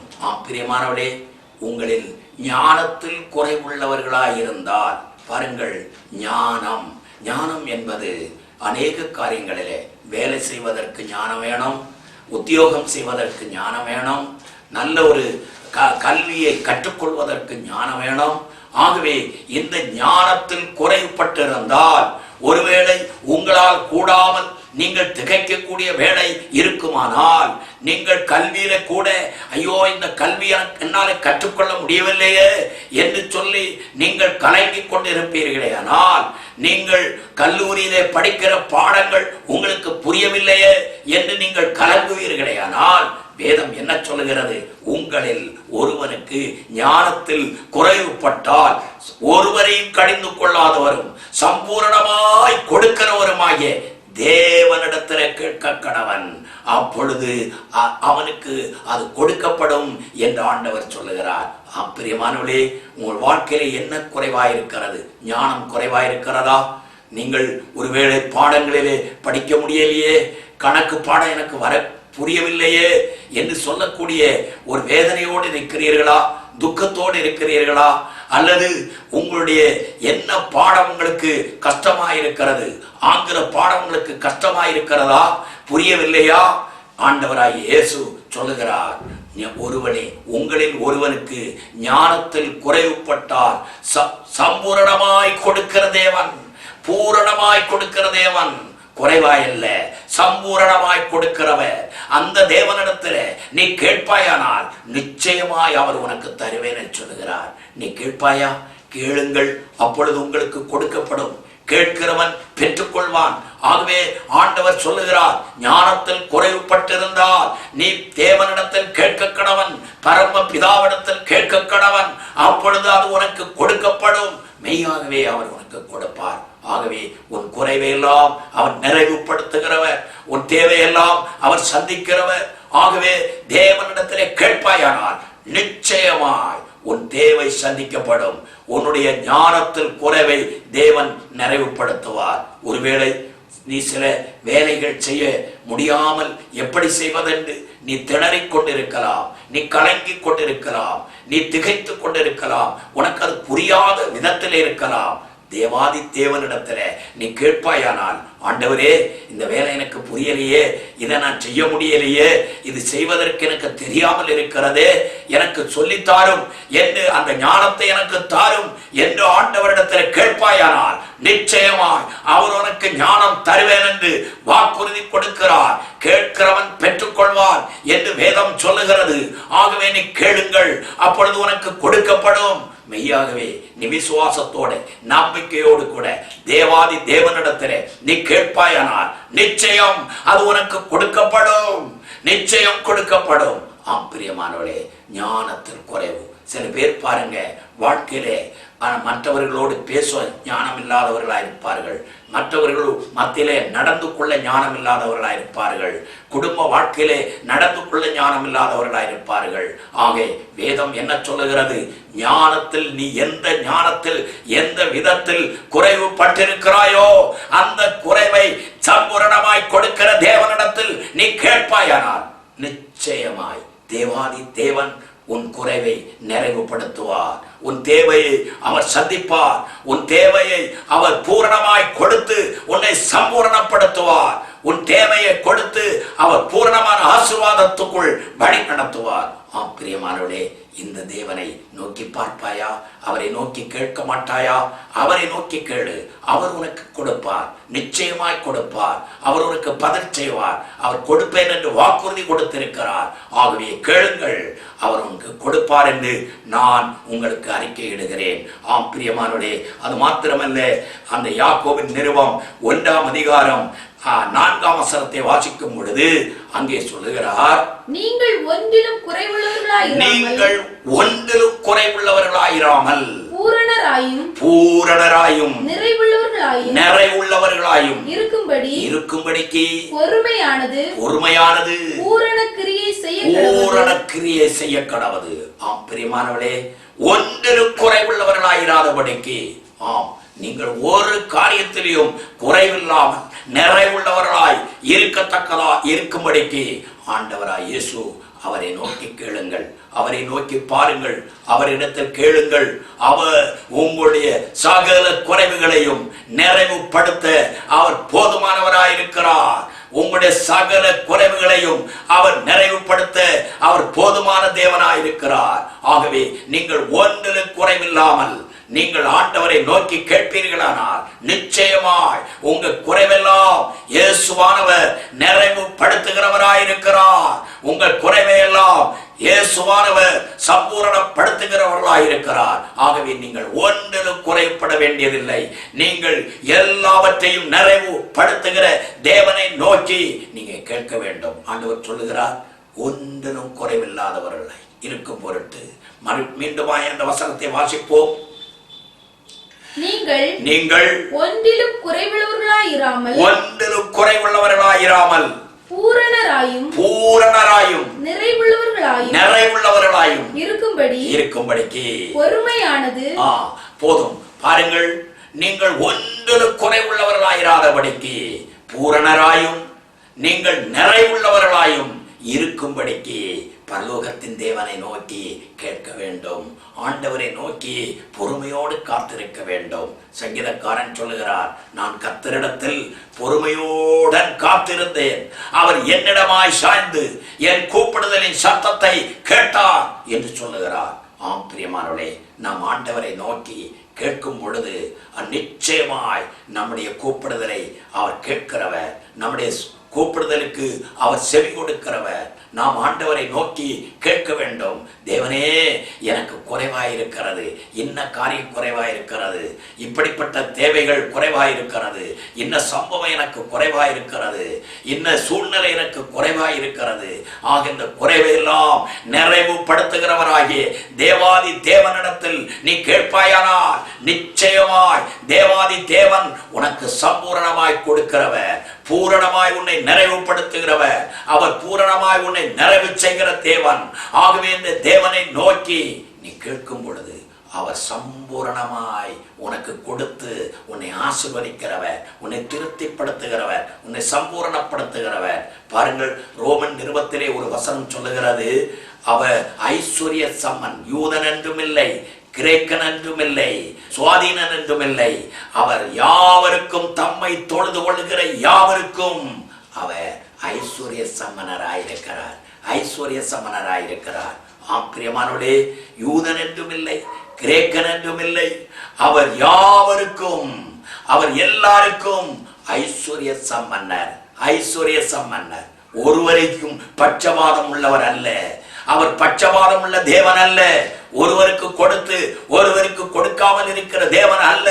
பிரியமானவர்களே, உங்களில் ஞானத்தில் குறைவுள்ளவர்களாயிருந்தால் பாருங்கள், ஞானம் என்பது அநேக காரியங்களிலே வேலை செய்வதற்கு ஞானம் வேணும், உத்தியோகம் செய்வதற்கு ஞானம் வேணும், நல்ல ஒரு கல்வியை கற்றுக்கொள்வதற்கு ஞானம் வேணும். ஆகவே இந்த ஞானத்தில் குறைவுபட்டிருந்தால் ஒருவேளை உங்களால் கூடாமல் நீங்கள் திகைக்கக்கூடிய வேலை இருக்குமானால், நீங்கள் கல்வியில கூட ஐயோ இந்த கல்வியை என்னால கற்றுக்கொள்ள முடியவில்லையே என்று சொல்லி நீங்கள் கலங்கி கொண்டிருப்பீர்களே, ஆனால் நீங்கள் கல்லூரியிலே படிக்கிற பாடங்கள் உங்களுக்கு புரியவில்லையே என்று நீங்கள் கலங்குவீர்களே, ஆனால் வேதம் என்ன சொல்லுகிறது? உங்களில் ஒருவனுக்கு ஞானத்தில் குறைவுபட்டால் ஒருவரையும் கடிந்து கொள்ளாதவரும் சம்பூரணமாய் கொடுக்கிறவருமாகிய தேவனிடத்தில் கேட்க கடவன், அப்பொழுது அவனுக்கு அது கொடுக்கப்படும் என்று ஆண்டவர் சொல்லுகிறார். பிரியமானவர்களே, உங்கள் வாழ்க்கையில என்ன குறைவாயிருக்கிறது? ஞானம் குறைவாயிருக்கிறதா? நீங்கள் ஒருவேளை பாடங்களிலே படிக்க முடியலையே, கணக்கு பாடம் எனக்கு வர புரியவில்லையே என்று சொல்லக்கூடிய ஒரு வேதனையோடு இருக்கிறீர்களா? துக்கத்தோடு இருக்கிறீர்களா? அல்லது உங்களுடைய என்ன பாடம் உங்களுக்கு கஷ்டமாயிருக்கிறது? ஆங்கில பாடம் உங்களுக்கு கஷ்டமாயிருக்கிறதா? புரியவில்லையா? ஆண்டவராகிய இயேசு சொல்லுகிறார், ஒருவனே உங்களில் ஒருவனுக்கு ஞானத்தில் குறைவுபட்டால் சம்பூரணமாய் கொடுக்கிற தேவன், பூரணமாய் கொடுக்கிற தேவன், குறைவாயல்ல சம்பூரணமாய் கொடுக்கிறவர் அந்த தேவனிடத்தில் நீ கேட்பாயானால் நிச்சயமாய் அவர் உனக்கு தருவேன் சொல்லுகிறார். நீ கேட்பாயா? கேளுங்கள், அப்பொழுது உங்களுக்கு கொடுக்கப்படும். கேட்கிறவன் பெற்றுக்கொள்வான். ஆகவே ஆண்டவர் சொல்லுகிறார், ஞானத்தில் குறைவுபட்டிருந்தால் நீ தேவனிடத்தில் கேட்க கடவன், பரம பிதாவிடத்தில் கேட்க கடவன், அப்பொழுது அது உனக்கு கொடுக்கப்படும். மெய்யாகவே அவர் உனக்கு கொடுப்பார். ஆகவே உன் குறைவையெல்லாம் அவர் நிறைவுபடுத்துகிறவர், உன் தேவையெல்லாம் அவர் சந்திக்கிறவர். ஆகவே தேவனிடத்திலே கேட்பாயானால் நிச்சயமாய் உன் தேவை சந்திக்கப்படும். உன்னுடைய ஞானத்தில் குறைவை தேவன் நிறைவுபடுத்துவார். ஒருவேளை நீ சில வேலைகள் செய்ய முடியாமல் எப்படி செய்வதென்று நீ திணறிக் கொண்டிருக்கலாம், நீ கலங்கி கொண்டிருக்கலாம், நீ திகைத்து கொண்டிருக்கலாம், உனக்கு அது புரியாத விதத்தில் இருக்கலாம். தேவாதி தேவனிடத்துல நீ கேட்பாயானால், ஆண்டவரே இந்த வேலை எனக்கு புரியலையே, இதை நான் செய்ய முடியலையே, இது செய்வதற்கு எனக்கு தெரியாமல் இருக்கிறதே, எனக்கு சொல்லித்தாரும் என்று அந்த ஞானத்தை எனக்கு தாரும் என்று ஆண்டவரிடத்தில் கேட்பாயானால் நிச்சயமாய் அவர் உனக்கு ஞானம் தருவேன் என்று வாக்குறுதி கொடுக்கிறார். கேட்கிறவன் பெற்றுக்கொள்வான் என்று வேதம் சொல்லுகிறது. ஆகவே நீ கேளுங்கள், அப்பொழுது உனக்கு கொடுக்கப்படும். மெய்யாகவே நீ விசுவாசத்தோட நம்பிக்கையோடு கூட தேவாதி தேவனிடத்திலே நீ கேட்பாயானால் நிச்சயம் அது உனக்கு கொடுக்கப்படும், நிச்சயம் கொடுக்கப்படும். பிரியமானவளே, ஞானத்தில் குறைவு. சில பேர் பாருங்க, வாழ்க்கையிலே மற்றவர்களோடு பேச ஞானம் இல்லாதவர்களாயிருப்பார்கள். மற்றவர்கள் மத்தியிலே நடந்து கொள்ள ஞானம் இல்லாதவர்களாயிருப்பார்கள். குடும்ப வாழ்க்கையிலே நடந்து கொள்ள ஞானம் இல்லாதவர்களாயிருப்பார்கள். ஆகவே வேதம் என்ன சொல்லுகிறது? ஞானத்தில் நீ எந்த ஞானத்தில் எந்த விதத்தில் குறைவு பட்டிருக்கிறாயோ அந்த குறைவை சம்பூரணமாய் கொடுக்கிற தேவனிடத்தில் நீ கேட்பாயானால் நிச்சயமாய் தேவாதி தேவன் உன் குறைவை நிறைவுபடுத்துவார். உன் தேவையை அவர் சந்திப்பார். உன் தேவையை அவர் பூரணமாய் கொடுத்து உன்னை சம்பூரணப்படுத்துவார். உன் தேவையை கொடுத்து அவர் பூரணமான ஆசீர்வாதத்துக்குள் வழி நடத்துவார். பிரியமானவர்களே, இந்த தேவனை நோக்கி பார்ப்பாயா? அவரை நோக்கி கேட்க மாட்டாயா? அவரை நோக்கி கேளு, அவர் உனக்கு கொடுப்பார், நிச்சயமாய் கொடுப்பார். அவர் உனக்கு பதில் செய்வார். அவர் கொடுப்பேன் என்று வாக்குறுதி கொடுத்திருக்கிறார். ஆகவே கேளுங்கள், அவர் உனக்கு கொடுப்பார் என்று நான் உங்களுக்கு அறிக்கையிடுகிறேன். பிரியமானவர்களே, அது மாத்திரமல்ல, அந்த யாக்கோபின் நிருபம் 1ஆம் அதிகாரம் 4ஆம் வசனத்தை வாசிக்கும் பொழுது அங்கே சொல்லுகிறார், நீங்கள் ஒன்றிலும் குறைவுள்ளவர்களாயிராமல் பூரணராயும் நிறைவுள்ளவர்களாயும் இருக்கும்படிக்கு பொறுமையானது பூரண கிரியை செய்ய கடவது. பிரியமானவர்களே, ஒன்றிலும் குறைவுள்ளவர்களாயிராதபடிக்கு நீங்கள் ஒரு காரியத்திலையும் குறைவில்லாமல் நிறைவுள்ளவர்களாய் இருக்கத்தக்கதா இருக்கும்படிக்கு ஆண்டவராய் இயேசு அவரை நோக்கி கேளுங்கள், அவரை நோக்கி பாருங்கள், அவரிடத்தில் கேளுங்கள். அவர் உங்களுடைய சகல குறைவுகளையும் நிறைவுபடுத்த அவர் போதுமானவராயிருக்கிறார். உங்களுடைய சகல குறைவுகளையும் அவர் நிறைவுபடுத்த அவர் போதுமான தேவனாயிருக்கிறார். ஆகவே நீங்கள் ஒன்றிலும் குறைவில்லாமல் நீங்கள் ஆண்டவரை நோக்கி கேட்பீர்களானால் நிச்சயமாய் உங்க குறைவெல்லாம் இயேசுவானவர் நிறைவுபடுத்துகிறவராயிருக்கிறார். உங்கள் குறைவையெல்லாம் இயேசுவானவர் சம்பூரணப்படுத்துகிறவர்களாயிருக்கிறார். ஆகவே நீங்கள் ஒன்றிலும் குறைப்பட வேண்டியதில்லை. நீங்கள் எல்லாவற்றையும் நிறைவுபடுத்துகிற தேவனை நோக்கி நீங்க கேட்க வேண்டும். ஆண்டவர் சொல்லுகிறார், ஒன்றிலும் குறைவில்லாதவர்கள் இருக்கும் பொருட்டு. மீண்டுமாய் அந்த வசனத்தை வாசிப்போம். நீங்கள் ஒன்றிலும் குறைவுள்ளவர்களாயிராமல் பூரணராயும் நிறைவுள்ளவர்களாயும் இருக்கும்படிக்கு பொறுமையானது போதும். பாருங்கள், நீங்கள் ஒன்றிலும் குறைவுள்ளவர்களாயிராதபடிக்கு பூரணராயும் நீங்கள் நிறைவுள்ளவர்களாயும் இருக்கும்படிக்கு பரலோகத்தின் தேவனை நோக்கி கேட்க வேண்டும். ஆண்டவரை நோக்கி பொறுமையோடு காத்திருக்க வேண்டும். சங்கீதக்காரன் சொல்லுகிறார், நான் கர்த்தரிடத்தில் பொறுமையோடன் காத்திருந்தேன், அவர் என்னிடமாய் சாய்ந்து என் கூப்பிடுதலின் சத்தத்தை கேட்டார் என்று சொல்லுகிறார். பிரியமானவர்களே, நாம் ஆண்டவரை நோக்கி கேட்கும் பொழுது நிச்சயமாய் நம்முடைய கூப்பிடுதலை அவர் கேட்கிறவர், நம்முடைய கூப்பிடுதலுக்கு அவர் செவி கொடுக்கிறவர். நாம் ஆண்டவரை நோக்கி கேட்க வேண்டும். தேவனே, எனக்கு குறைவாயிருக்கிறது, இன்ன காரியம் குறைவாயிருக்கிறது, இப்படிப்பட்ட தேவைகள் குறைவாயிருக்கிறது, இன்ன சம்பவம் எனக்கு குறைவாயிருக்கிறது, இன்ன சூழ்நிலை எனக்கு குறைவாயிருக்கிறது. ஆக இந்த குறைவையெல்லாம் நிறைவுபடுத்துகிறவராகிய தேவாதி தேவனிடத்தில் நீ கேட்பாயானால் நிச்சயமாய் தேவாதி தேவன் உனக்கு சம்பூரணமாய் கொடுக்கிறவர், பூரணமாய் உன்னை நிறைவுபடுத்துகிறவர், அவர் பூரணமாய் உன்னை நிறைவு செய்கிற தேவன். ஆகவே இந்த தேவனை நோக்கி நீ கேட்கும் பொழுது அவர் சம்பூரணமாய் உனக்கு கொடுத்து உன்னை ஆசீர்வதிக்கிறவர், உன்னை திருப்திப்படுத்துகிறவர், உன்னை சம்பூரணப்படுத்துகிறவர். பாருங்கள், ரோமன் நிருபத்திலே ஒரு வசனம் சொல்லுகிறது, அவர் ஐஸ்வர்ய சம்மன், யூதன் என்றும் இல்லை, கிரேக்கன் என்றும் இல்லை, சுவாதீனன் என்றும் இல்லை, அவர் யாவருக்கும் தம்மை தொழுது கொள்ளுகிற யாவருக்கும் அவர் ஐஸ்வர்ய சம்மனராயிருக்கிறார், ஐஸ்வர்ய சம்மனராயிருக்கிறார். பிரியமானவர்களே, யூதன் என்றும் இல்லை, கிரேக்கன் என்றும் இல்லை, அவர் யாவருக்கும், அவர் எல்லாருக்கும் ஐஸ்வர்ய சம்மன்னர், ஐஸ்வர்ய சம்மன்னர். ஒருவரைக்கும் பட்சபாதம் உள்ளவர் அல்ல, அவர் பட்சபாதம் உள்ள தேவன் அல்ல. ஒருவருக்கு கொடுத்து ஒருவருக்கு கொடுக்காமல் இருக்கிற தேவன் அல்ல,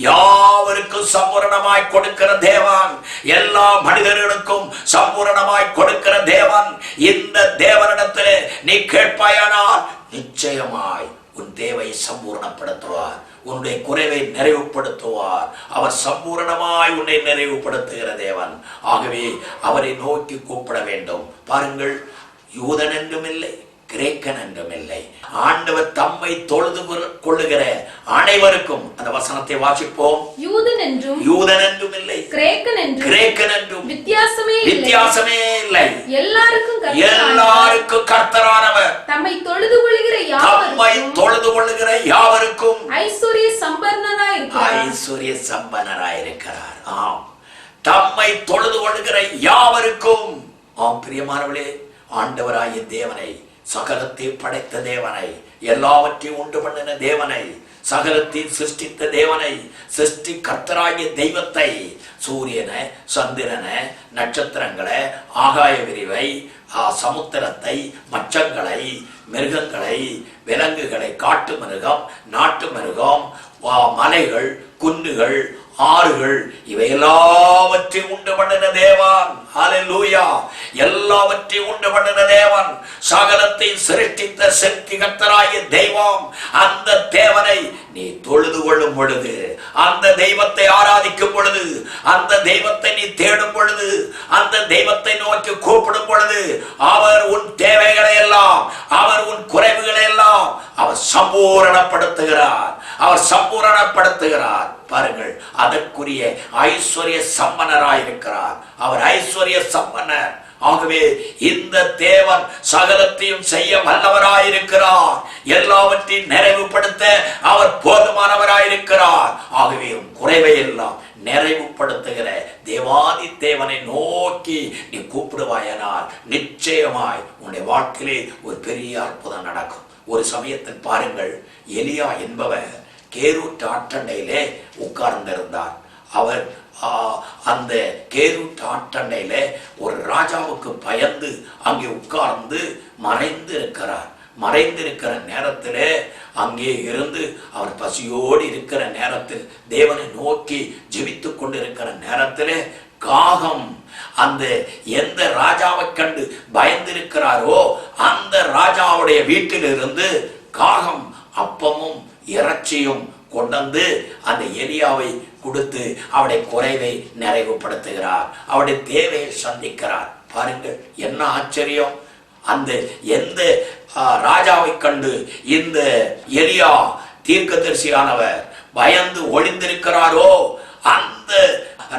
யாவருக்கும் சம்பூரணமாய் கொடுக்கிற தேவன், எல்லா மனிதர்களுக்கும் சம்பூரணமாய் கொடுக்கிற தேவன். இந்த தேவனிடத்திலே நீ கேட்பாயானால் நிச்சயமாய் உன் தேவையை சம்பூர்ணப்படுத்துவார், உன்னுடைய குறைவை நிறைவுபடுத்துவார். அவர் சம்பூரணமாய் உன்னை நிறைவுபடுத்துகிற தேவன். ஆகவே அவரை நோக்கி கூப்பிட வேண்டும். பாருங்கள், யூதன் என்றும் இல்லை, கிரேக்கன் என்றும் இல்லை. ஆண்டவர் தம்மை தொழுது கொள்ளுகிற அனைவருக்கும், அந்த வசனத்தை வாசிப்போம். யூதன் என்றும் இல்லை, கிரேக்கன் என்றும் வித்தியாசமே இல்லை. எல்லாருக்கும் கர்த்தரானவர் தம்மை தொழுது கொள்ளுகிற யாவருக்கும் ஐஸ்வர்ய சம்பன்னராயிருக்கிறார். ஆம், தம்மை தொழுது கொள்ளுகிற யாவருக்கும். ஆம் பிரியமானவர்களே, ஆண்டவராகிய தேவனை, சகலத்தை படைத்த தேவனை, எல்லாவற்றையும் உண்டு பண்ணின தேவனை, சகலத்தையும் சிருஷ்டித்த தேவனை, சிருஷ்டி கர்த்தராகிய தெய்வத்தை, சூரியனை, சந்திரனை, நட்சத்திரங்களை, ஆகாய விரிவை, சமுத்திரத்தை, மச்சங்களை, மிருகங்களை, விலங்குகளை, காட்டு மிருகம், நாட்டு மிருகம், மலைகள், குன்றுகள், ஆறுகள், இவை எல்லாவற்றையும் உண்டு பண்ணின தேவன். ஹல்லேலூயா! எல்லாவற்றையும் உண்டு பண்ணின தேவன், சகலத்தை சிருஷ்டித்த சக்தி கர்த்தராகிய தெய்வம். அந்த தேவனை நீ தொழுது கொள்ளும் பொழுது, அந்த தெய்வத்தை ஆராதிக்கும் பொழுது, அந்த தெய்வத்தை நீ தேடும் பொழுது, அந்த தெய்வத்தை நோக்கி கூப்பிடும் பொழுது, அவர் உன் தேவைகளை எல்லாம், அவர் உன் குறைவுகளை எல்லாம் அவர் சம்பூரணப்படுத்துகிறார். பாருங்கள், அதற்குரிய ஐஸ்வர்ய சம்பன்னராயிருக்கிறார். அவர் ஐஸ்வர்ய சம்பன்னர். ஆகவே இந்த தேவன் சகலத்தையும் செய்ய வல்லவராயிருக்கிறார். எல்லாவற்றையும் நிறைவுபடுத்த அவர் போதுமானவராயிருக்கிறார். ஆகவே குறைவை எல்லாம் நிறைவுபடுத்துகிற தேவாதி தேவனை நோக்கி நீ கூப்பிடுவாயனால் நிச்சயமாய் உன்னுடைய வாழ்க்கையிலே ஒரு பெரிய அற்புதம் நடக்கும். ஒரு சமயத்தில் பாருங்கள், எலியா என்பவர் கேரூட் ஆற்றண்டையிலே உட்கார்ந்திருந்தார். அவர் அந்த கேரூட் ஆற்றண்டையில ஒரு ராஜாவுக்கு பயந்து அங்கே உட்கார்ந்து மறைந்திருக்கிற நேரத்திலே, அங்கே இருந்து அவர் பசியோடு இருக்கிற நேரத்தில், தேவனை நோக்கி ஜெபித்துக் கொண்டிருக்கிற நேரத்திலே, காகம் அந்த எந்த ராஜாவை கண்டு பயந்திருக்கிறாரோ அந்த ராஜாவுடைய வீட்டிலிருந்து காகம் அப்பமும் இறைச்சியும் கொண்டு அந்த எலியாவை கொடுத்து அவருடைய குறைவை நிறைவுபடுத்துகிறார். அவருடைய தேவையை சந்திக்கிறார். பாருங்கள், என்ன ஆச்சரியம்! அந்த எந்த ராஜாவை கண்டு இந்த எலியா தீர்க்கதரிசியானவர் பயந்து ஒளிந்திருக்கிறாரோ அந்த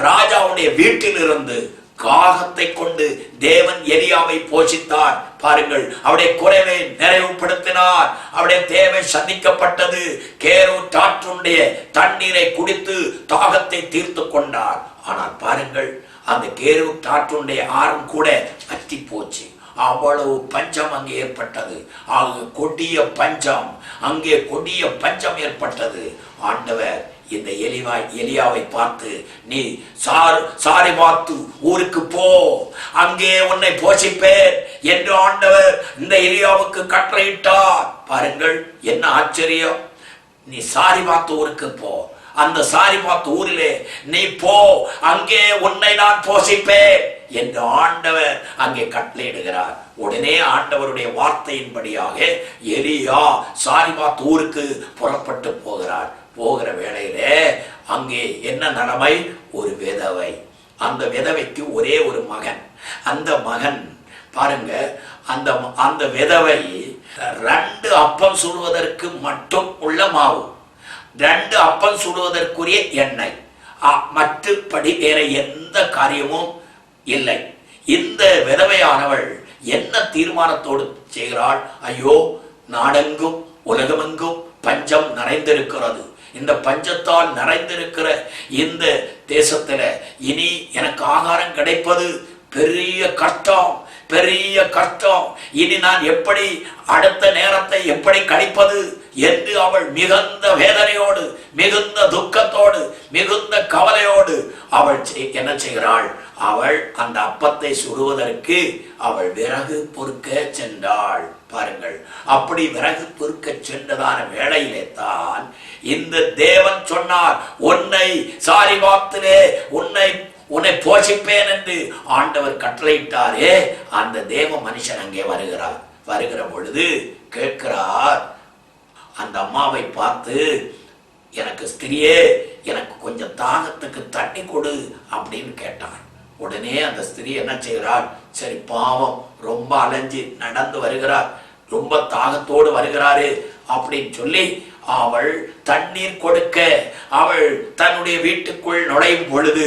ராஜாவுடைய வீட்டிலிருந்து காகத்தை கொண்டு தேவன் எலியாவை போஷித்தார். பாருங்கள், அவருடைய குறைவை நிறைவுபடுத்தினார். அவருடைய தேவை சந்திக்கப்பட்டது. கேரூட் ஆற்றுடைய தண்ணீரை குடித்து தாகத்தை தீர்த்து கொண்டார். ஆனால் பாருங்கள், அந்த கேரூட் ஆற்றுடைய ஆறும் கூட வற்றி போச்சு. அவ்வளவு பஞ்சம் அங்கே ஏற்பட்டது. கொடிய பஞ்சம், அங்கே கொடிய பஞ்சம் ஏற்பட்டது. ஆண்டவர் இந்த எலியாவை பார்த்து, நீ சாரிபாத்து ஊருக்கு போ, அங்கே உன்னை போஷிப்பேன் என்று ஆண்டவர் இந்த எலியாவுக்கு கட்டளையிட்டார். பாருங்கள், என்ன ஆச்சரியம்! நீ சாரிபாத்து ஊருக்கு போ, அந்த சாரிபாத்து ஊரிலே நீ போ, அங்கே உன்னை நான் போஷிப்பேன் என்று ஆண்டவர் அங்கே கட்டளையிடுகிறார். உடனே ஆண்டவருடைய வார்த்தையின்படியாக எலியா சாரிபாத் ஊருக்கு புறப்பட்டு போகிற வேளையிலே அங்கே என்ன நிலைமை? ஒரு விதவை. அந்த விதவைக்கு ஒரே ஒரு மகன். அந்த மகன் பாருங்க, அந்த விதவை 2 அப்பம் சுடுவதற்கு மட்டும் உள்ள மாவு, 2 அப்பம் சுடுவதற்குரிய எண்ணெய், மற்றபடி வேற எந்த காரியமும் இல்லை. இந்த விதவையானவள் என்ன தீர்மானத்தோடு செய்கிறாள்? ஐயோ, நாடெங்கும் உலகமெங்கும் பஞ்சம் நிறைந்திருக்கிறது. இந்த பஞ்சத்தால் நிறைந்திருக்கிற இந்த தேசத்துல இனி எனக்கு ஆகாரம் கிடைப்பது பெரிய கஷ்டம். இனி நான் எப்படி அடுத்த நேரத்தை எப்படி கழிப்பது என்று அவள் மிகுந்த வேதனையோடு, மிகுந்த துக்கத்தோடு, மிகுந்த கவலையோடு அவள் என்ன செய்கிறாள்? அவள் அந்த அப்பத்தை சுடுவதற்கு அவள் விறகு பொறுக்க சென்றாள். பாருங்கள், அப்படி விறகு பொறுக்க சென்றதான வேளையிலே தான் இந்த தேவன் சொன்னார், உன்னை சாரிபாத்திலே உன்னை போஷிப்பேன் என்று ஆண்டவர் கட்டளையிட்டாரே. அந்த தேவ மனுஷன் அங்கே வருகிற பொழுது கேட்கிறார், அந்த அம்மாவை பார்த்து, எனக்கு ஸ்திரியே, எனக்கு கொஞ்சம் தாகத்துக்கு தண்ணி கொடு அப்படின்னு கேட்டான். உடனே அந்த ஸ்திரீ என்ன செய்கிறாள்? சரி, பாவம், ரொம்ப அலைஞ்சி நடந்து வருகிறார், ரொம்ப தாகத்தோடு வருகிறாரு அப்படின்னு சொல்லி அவள் தண்ணீர் கொடுக்க அவள் தன்னுடைய வீட்டுக்குள் நுழையும் பொழுது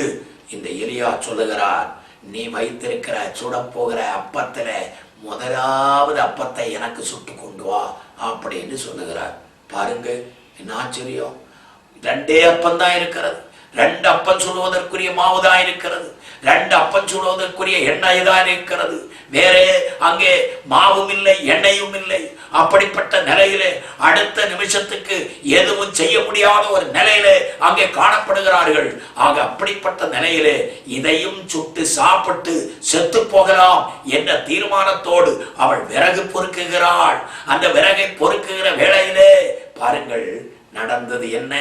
இந்த எலியா சொல்லுகிறார், நீ வைத்திருக்கிற சுட போகிற அப்பத்துல முதலாவது அப்பத்தை எனக்கு சுட்டு கொண்டு வா அப்படின்னு சொல்லுகிறார். பாருங்க, என்ன ஆச்சரியம்! 2 அப்பம் தான் இருக்கிறது. 2 அப்பம் சுடுவதற்குரிய மாவு தான் இருக்கிறது. 2 அப்பம் சுடுவதற்குரிய எண்ணெய் தான் இருக்கிறது. வேற அங்கே மாவும் இல்லை, எண்ணெயும் இல்லை. அப்படிப்பட்ட நிலையிலே அடுத்த நிமிஷத்துக்கு எதுவும் செய்ய முடியாத ஒரு நிலையிலே அங்கே காணப்படுகிறார்கள். ஆக அப்படிப்பட்ட நிலையிலே இதையும் சுட்டு சாப்பிட்டு செத்து போகலாம் என்ற தீர்மானத்தோடு அவள் விறகு பொறுக்குகிறாள். அந்த விறகை பொறுக்குகிற வேளையிலே பாருங்கள் நடந்தது என்ன?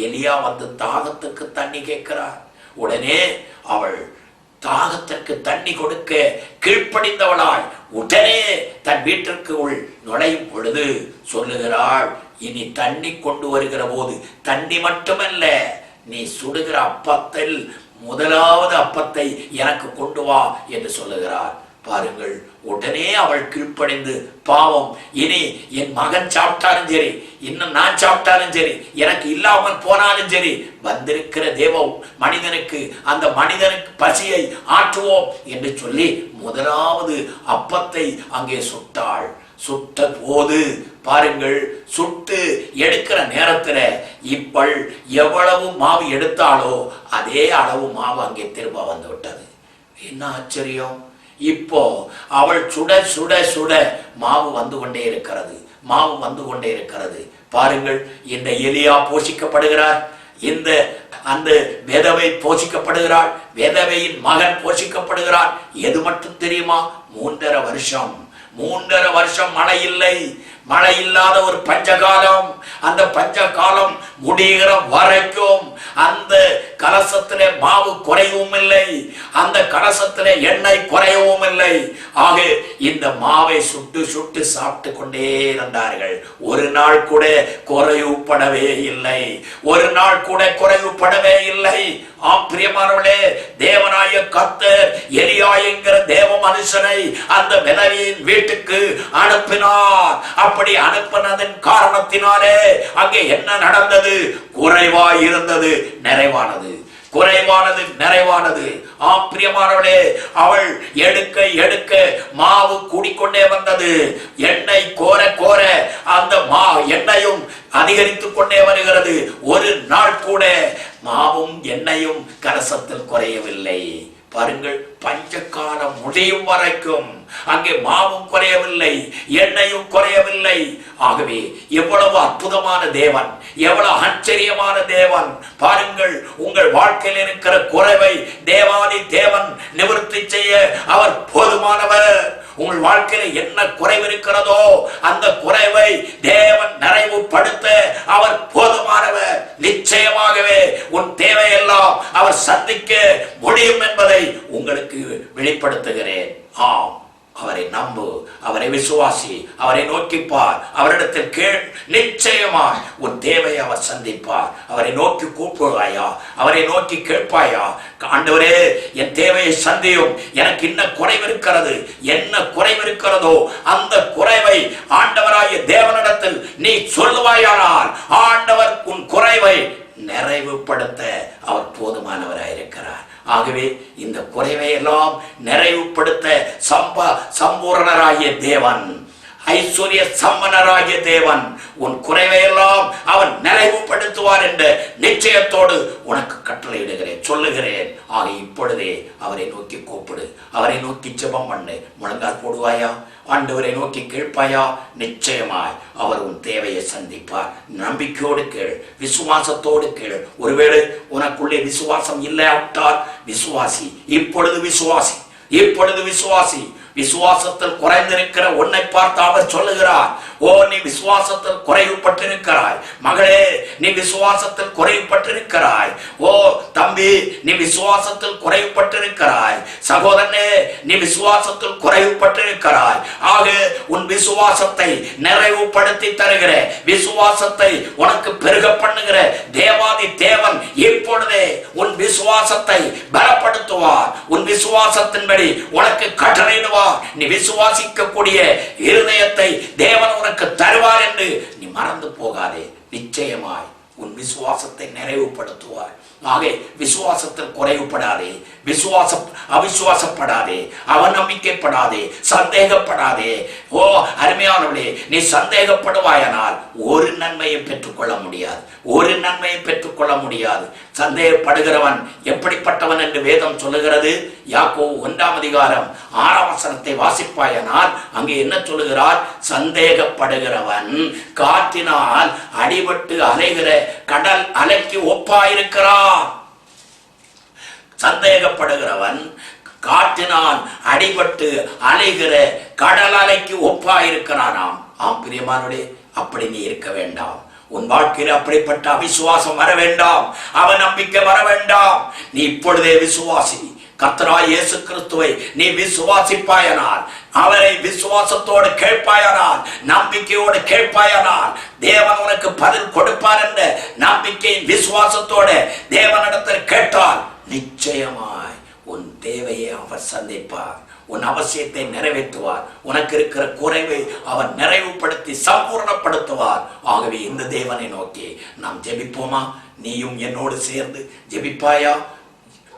எலியா வந்து தாகத்துக்கு தண்ணி கேட்கிறார். உடனே அவள் தாகத்திற்கு தண்ணி கொடுக்க கீழ்ப்படிந்தவளாய் உடனே தன் வீட்டிற்கு உள் நுழையும் பொழுது சொல்லுகிறாள், இனி தண்ணி கொண்டு வருகிற போது தண்ணி மட்டுமல்ல, நீ சுடுகிற அப்பத்தில் முதலாவது அப்பத்தை எனக்கு கொண்டு வா என்று சொல்லுகிறார். பாருங்கள், உடனே அவள் கீழ்ப்படைந்து, பாவம், இனி என் மகன் சாப்பிட்டாலும் சரி, இன்னும் நான் சாப்பிட்டாலும் சரி, எனக்கு இல்லாமல் போனாலும் சரி, வந்திருக்கிற தேவ மனிதனுக்கு அந்த மனிதனுக்கு பசியை ஆற்றுவோம் என்று சொல்லி முதலாவது அப்பத்தை அங்கே சுட்டாள். சுட்ட போது பாருங்கள், சுட்டு எடுக்கிற நேரத்துல இப்பள் எவ்வளவு மாவு எடுத்தாலோ அதே அளவு மாவு அங்கே திரும்ப வந்து விட்டது. என்ன ஆச்சரியம்! இப்போ அவள் சுட சுட சுட மாவு வந்து கொண்டே இருக்கிறது, மாவு வந்து கொண்டே இருக்கிறது. பாருங்கள், இந்த எலியா போஷிக்கப்படுகிறார், இந்த அந்த விதவை போஷிக்கப்படுகிறாள், விதவையின் மகன் போஷிக்கப்படுகிறார். எது மட்டும் தெரியுமா? 3.5 வருஷம் மழை இல்லை, மழை இல்லாத ஒரு பஞ்சகாலம். அந்த பஞ்சகாலம் முடிகிற வரைக்கும் அந்த கலசத்திலே மாவு குறையவும் இல்லை, அந்த கலசத்திலே எண்ணெய் குறையவும் இல்லை. ஆக இந்த மாவை சுட்டு சுட்டு சாப்பிட்டு கொண்டே இருந்தார்கள். ஒரு நாள் கூட குறைவுபடவே இல்லை, ஒரு நாள் கூட குறைவுபடவே இல்லை. ஆம் பிரியமானவர்களே, தேவனாய கர்த்தர் எலியா என்கிற தேவ மனுஷனை அந்த விதவையின் வீட்டுக்கு அனுப்பினார். அப்படி அனுப்பினதன் காரணத்தினாலே அங்கே என்ன நடந்தது? குறைவாய் இருந்தது நிறைவானது, குறைவானது நிறைவானது. ஆம் பிரியமானவளே, அவள் எடுக்க எடுக்க மாவு கூடிக்கொண்டே வந்தது. எண்ணெய் கோர கோர அந்த எண்ணெயும் அதிகரித்துக் கொண்டே வருகிறது. ஒரு நாள் கூட மாவும் எண்ணெயும் கலசத்தில் குறையவில்லை. பாருங்கள், பஞ்சகாலம் முடியும் வரைக்கும் அங்கே மாவும் குறையவில்லை, எண்ணெயும் குறையவில்லை. ஆகவே எவ்வளவு அற்புதமான தேவன், எவ்வளவு ஆச்சரியமான தேவன்! பாருங்கள், உங்கள் வாழ்க்கையில் இருக்கிற குறைவை தேவாதி தேவன் நிவர்த்தி செய்ய அவர் போதுமானவர். உங்கள் வாழ்க்கையில என்ன குறைவு இருக்கிறதோ அந்த குறைவை தேவன் நிறைவுபடுத்த அவர் போதுமானவர். நிச்சயமாகவே உன் தேவையெல்லாம் அவர் சந்திக்க முடியும் என்பதை உங்களுக்கு வெளிப்படுத்துகிறேன். ஆம், அவரை நம்பு, அவரை விசுவாசி, அவரை நோக்கிப்பார், அவரிடத்தில் கேள், நிச்சயமாய் உன் தேவையை அவர் சந்திப்பார். அவரை நோக்கி கூப்பிடுவாயா, அவரை நோக்கி கேட்பாயா, ஆண்டவரே என் தேவையை சந்தியும், எனக்கு என்ன குறைவு இருக்கிறது, என்ன குறைவு இருக்கிறதோ அந்த குறைவை ஆண்டவராகிய தேவனிடத்தில் நீ சொல்லுவாயானால் ஆண்டவர் உன் குறைவை நிறைவுபடுத்த அவர் போதுமானவராயிருக்கிறார். ஆகவே இந்த குறைவை எல்லாம் நிறைவுபடுத்த சம்பூரணராகிய தேவன், ஐஸ்வர்ய சம்பனராகிய தேவன் உன் குறைவையெல்லாம் அவன் நிறைவுபடுத்துவார் என்ற நிச்சயத்தோடு உனக்கு கட்டளையிடுகிறேன், சொல்லுகிறேன். ஆக இப்பொழுதே அவரை நோக்கி கூப்பிடு, அவரை நோக்கி ஜெபம் பண்ணு. முழங்கால் போடுவாயா, ஆண்டவரை நோக்கி கேட்பாயா, நிச்சயமாய் அவர் உன் தேவையை சந்திப்பார். நம்பிக்கையோடு கேள், விசுவாசத்தோடு கேள். ஒருவேளை உனக்குள்ளே விசுவாசம் இல்லாவிட்டால் விசுவாசி, இப்பொழுது விசுவாசி, இப்பொழுது விசுவாசி. விசுவாசத்தில் குறைந்திருக்கிற உன்னை பார்த்து அவர் சொல்லுகிறார், ஓ நீ விசுவாசத்தில் குறைவுபட்டிருக்கிறாய் மகளே, நீ விசுவாசத்தில் குறைவுபட்டிருக்கிறாய். ஓ தம்பி, நீ விசுவாசத்தில் குறைவுபட்டிருக்கிறாய். சகோதரனே, நீ விசுவாசத்தில் குறைவுபட்டிருக்கிறாய். ஆக உன் விசுவாசத்தை நிறைவுபடுத்தி தருகிற, விசுவாசத்தை உனக்கு பெருக பண்ணுகிற தேவாதி தேவன் இப்பொழுதே உன் விசுவாசத்தை பலப்படுத்துவார். உன் விசுவாசத்தின்படி உனக்கு கட்டளையிடுவார். நீ விசுவாசிக்கக்கூடிய இருதயத்தை தேவன் உனக்கு தருவார் என்று நீ மறந்து போகாதே. நிச்சயமாய் உன் விசுவாசத்தை நிறைவுபடுத்துவார். ஆக விசுவாசத்தில் குறைவுபடாதே, அவிசுவாசப்படாதே, அவநம்பிக்கைப்படாதே, சந்தேகப்படாதே. ஓ அருமையானவளே, நீ சந்தேகப்படுவாயானால் ஒரு நன்மையும் பெற்றுக்கொள்ள முடியாது, ஒரு நன்மையும் பெற்றுக்கொள்ள முடியாது. சந்தேகப்படுகிறவன் எப்படிப்பட்டவன் என்று வேதம் சொல்லுகிறது. யாக்கோபு 1:6 வாசிப்பாயானால் அங்கே என்ன சொல்லுகிறார்? சந்தேகப்படுகிறவன் காற்றினால் அடிபட்டு அலைகிற கடல் அலைக்கு ஒப்பாயிருக்கிறான். சந்தேகப்படுகிறவன் காற்றினால் அடிபட்டு அலைகிற கடல் அலைக்கு ஒப்பாயிருக்கிறானாம். ஆம் பிரியமானவர்களே, அப்படி நீ இருக்க வேண்டாம். உன் வாழ்க்கையில் அப்படிப்பட்ட அவிசுவாசம் வர வேண்டாம், அவநம்பிக்கை வர வேண்டாம். நீ இப்பொழுதே விசுவாசி. கர்த்தராகிய இயேசு கிறிஸ்துவை நீ விசுவாசிப்பாயானால், அவரை விசுவாசத்தோடு கேட்பாயானால், நம்பிக்கையோடு கேட்பாயானால் தேவன் உனக்கு பதில் கொடுப்பார் என்ற நம்பிக்கையின் விசுவாசத்தோடு தேவனிடத்தில் கேட்டால் நிச்சயமாய் உன் தேவையை அவர் சந்திப்பார். உன் அவசியத்தை நிறைவேற்றுவார். உனக்கு இருக்கிற குறைவை அவர் நிறைவுபடுத்தி சம்பூர்ணப்படுத்துவார். ஆகவே இந்த தேவனை நோக்கி நாம் ஜெபிப்போமா? நீயும் என்னோடு சேர்ந்து ஜெபிப்பாயா?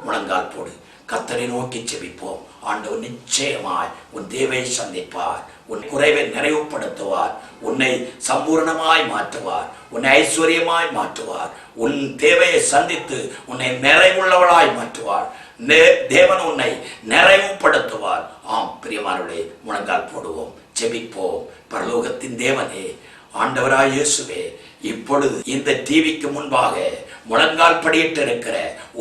முழங்கால் போடு, கர்த்தரை நோக்கி ஜெபிப்போம். ஆண்டவர் நிச்சயமாய் உன் தேவையை சந்திப்பார், உன் குறைவை நிறைவுபடுத்துவார், உன்னை சம்பூர்ணமாய் மாற்றுவார், உன்னை ஐஸ்வர்யமாய் மாற்றுவார், உன் தேவையை சந்தித்து உன்னை நிறைவுள்ளவளாய் மாற்றுவார். தேவன் உன்னை நிறைவுபடுத்துவார். ஆம் பிரியமானவர்களே, முழங்கால் போடுவோம், ஜெபிப்போம். பரலோகத்தின் தேவனே, ஆண்டவராய் இயேசுவே, இப்பொழுது இந்த டிவிக்கு முன்பாக முழங்கால் படியிட்டு இருக்கிற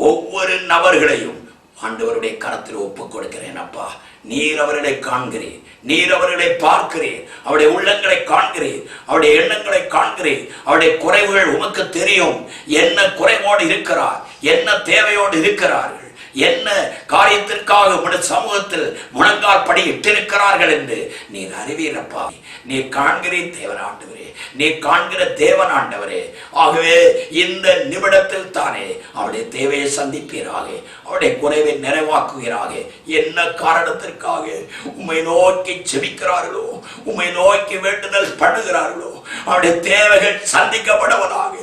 ஒவ்வொரு நபர்களையும் ஆண்டவருடைய கரத்தில் ஒப்புக் கொடுக்கிறேன். அப்பா, நீர் அவர்களை காண்கிறீர், நீர் அவர்களை பார்க்கிறீர், அவருடைய உள்ளங்களை காண்கிறீர், அவருடைய எண்ணங்களை காண்கிறீர். அவருடைய குறைவுகள் உமக்கு தெரியும். என்ன குறைவோடு இருக்கிறார், என்ன தேவையோடு இருக்கிறார்கள், என்ன காரியத்திற்காக உடைய சமூகத்தில் முழங்கால் படி இட்டிருக்கிறார்கள் என்று நீர் அறிவீரப்பா. நீர் காண்கிறீர் தேவன் ஆண்டவரே, நீர் காண்கிற தேவன் ஆண்டவரே. ஆகவே இந்த நிமிடத்தில் தானே அவருடைய தேவையை சந்திப்பீராக, அவருடைய குறைவை நிறைவாக்குகிறாக. என்ன காரணத்திற்காக உம்மை நோக்கி ஜெபிக்கிறார்களோ, உம்மை நோக்கி வேண்டுதல் பண்ணுகிறார்களோ, அவருடைய தேவைகள் சந்திக்கப்படுவதாக,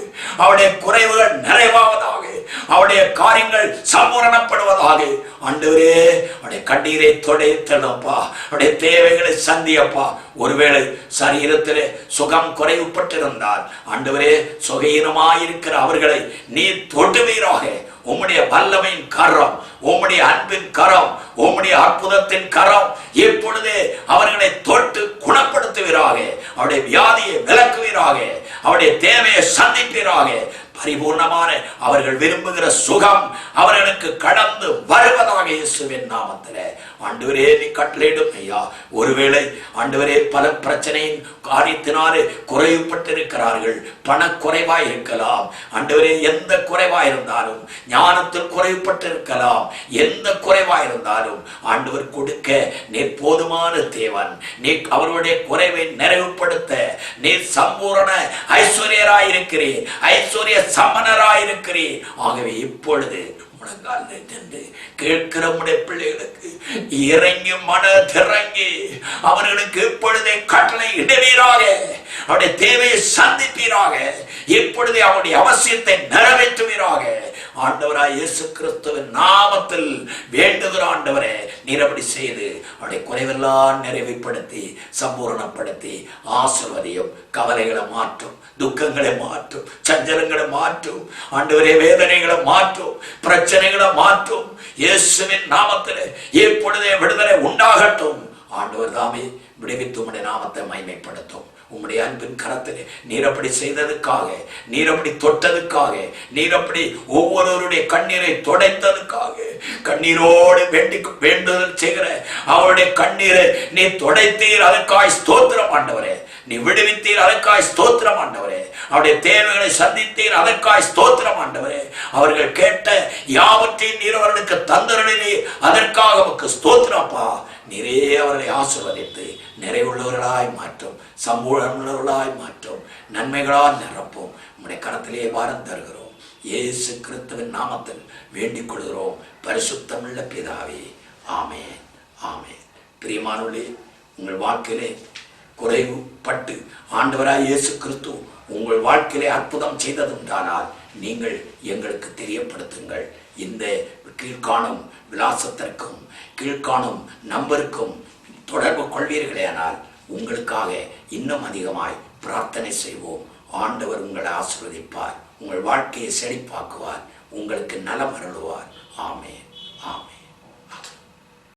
அவருடைய குறைவுகள் நிறைவாவதாக, அவருடைய காரியங்கள் சம்பூரணப்படுவதாக. ஆண்டவரே, அவருடைய கண்ணீரை தொடைத்தலப்பா, அவருடைய தேவைகளை சந்தியப்பா. ஒருவேளை சரீரத்திலே சுகம் குறைவுபட்டிருந்தால் ஆண்டவரே, சுகீனமாயிருக்கிற அவர்களை நீ தொடுவீராக. உம்முடைய வல்லமையின் கரம், உம்முடைய அன்பின் கரம், உம்முடைய அற்புதத்தின் கரம் இப்பொழுதே அவர்களை தொட்டு குணப்படுத்துவீராக. அவருடைய வியாதியை விலக்குவீராக, அவருடைய தேவையை சந்திப்பீராக. பரிபூர்ணமான அவர்கள் விரும்புகிற சுகம் அவர்களுக்கு கடந்து வருவதாக இயேசுவின் நாமத்திலே. ஆண்டவரே, நீ கட்டளையிடும் ஐயா. ஒருவேளை ஆண்டவரே, பல பிரச்சனையின் காரியத்தினாலே குறைவுபட்டிருக்கிறார்கள். பணக்குறைவாய் இருக்கலாம் ஆண்டவரே, எந்த குறைவாய் இருந்தாலும், ஞானத்தில் குறைவுபட்டிருக்கலாம், எந்த குறைவாய் இருந்தாலும் ஆண்டவர் கொடுக்க நீர் போதுமான தேவன். நீ அவருடைய குறைவை நிறைவுபடுத்த நீர் சம்பூரண ஐஸ்வர்யராயிருக்கிறீர், ஐஸ்வர்ய சமணராயிருக்கிறீர். ஆகவே இப்பொழுது முழங்கால் நின்று கேட்கிற உடைய பிள்ளைகளுக்கு இறங்கி மன திறங்கி அவர்களுக்கு இப்பொழுதே கட்டளை இடவீராக, அவருடைய தேவையை சந்திப்பீராக, இப்பொழுதே அவருடைய அவசியத்தை நிறைவேற்றுவீராக. ஆண்டவராய் இயேசு கிறிஸ்துவின் நாமத்தில் வேண்டுகிற ஆண்டவரே, நீர் அப்படி செய்து அவருடைய குறைவெல்லாம் நிறைவுபடுத்தி சம்பூரணப்படுத்தி ஆசீர்வதியும். கவலைகளை மாற்றும், துக்கங்களை மாற்றும், சஞ்சலங்களை மாற்றும் ஆண்டவரே, வேதனைகளை மாற்றும், பிரச்சனைகளை மாற்றும். இயேசுவின் நாமத்தில் இப்பொழுதே விடுதலை உண்டாகட்டும். ஆண்டவர் தாமே விடுவித்து உம்முடைய நாமத்தை மகிமைப்படுத்தும். உம்முடைய அன்பின் கரத்திலே நீர் அப்படி செய்ததுக்காக, நீர் அப்படி தொட்டதுக்காக, நீர் அப்படி ஒவ்வொருவருடைய கண்ணீரை துடைத்ததுக்காக, கண்ணீரோடு வேண்டுதல் செய்கிற அவருடைய கண்ணீரை நீ துடைத்தீர், அதற்காய் ஸ்தோத்திரம் ஆண்டவரே. நீ விடுவித்தீர், அதற்காய் ஸ்தோத்திரம் ஆண்டவரே. அவருடைய தேவைகளை சந்தித்தீர். அதற்காய் ஸ்தோத்திரம் ஆண்டவரே. அவர்கள் கேட்ட யாவற்றையும் நீர் அவர்களுக்கு தந்தருளினீர். அதற்காக உமக்கு ஸ்தோத்திரப்பா. நீரே அவர்களை ஆசீர்வதித்து நிறைவுள்ளவர்களாய் மாற்றும், சமூகமுள்ளவர்களாய் மாற்றும், நன்மைகளால் நிரப்பும். உம்முடைய கரத்திலே வாரம் தருகிறோம். இயேசு கிறிஸ்துவின் நாமத்தில் வேண்டிக் கொள்கிறோம் பரிசுத்தமுள்ள பிதாவே. ஆமென், ஆமென். பிரியமானவர்களே, உங்கள் வாழ்க்கையிலே குறைவுபட்டு ஆண்டவராய் இயேசு கிறிஸ்து உங்கள் வாழ்க்கையிலே அற்புதம் செய்ததுண்டானால் நீங்கள் எங்களுக்கு தெரியப்படுத்துங்கள். இந்த கீழ்காணும் விலாசத்திற்கும் கீழ்காணும் நம்பருக்கும் தொடர்பு கொள்வீர்களேனால் உங்களுக்காக இன்னும் அதிகமாய் பிரார்த்தனை செய்வோம். ஆண்டவர் உங்களை ஆசீர்வதிப்பார், உங்கள் வாழ்க்கையை செழிப்பாக்குவார், உங்களுக்கு நலம் அருளுவார். ஆமென், ஆமென்.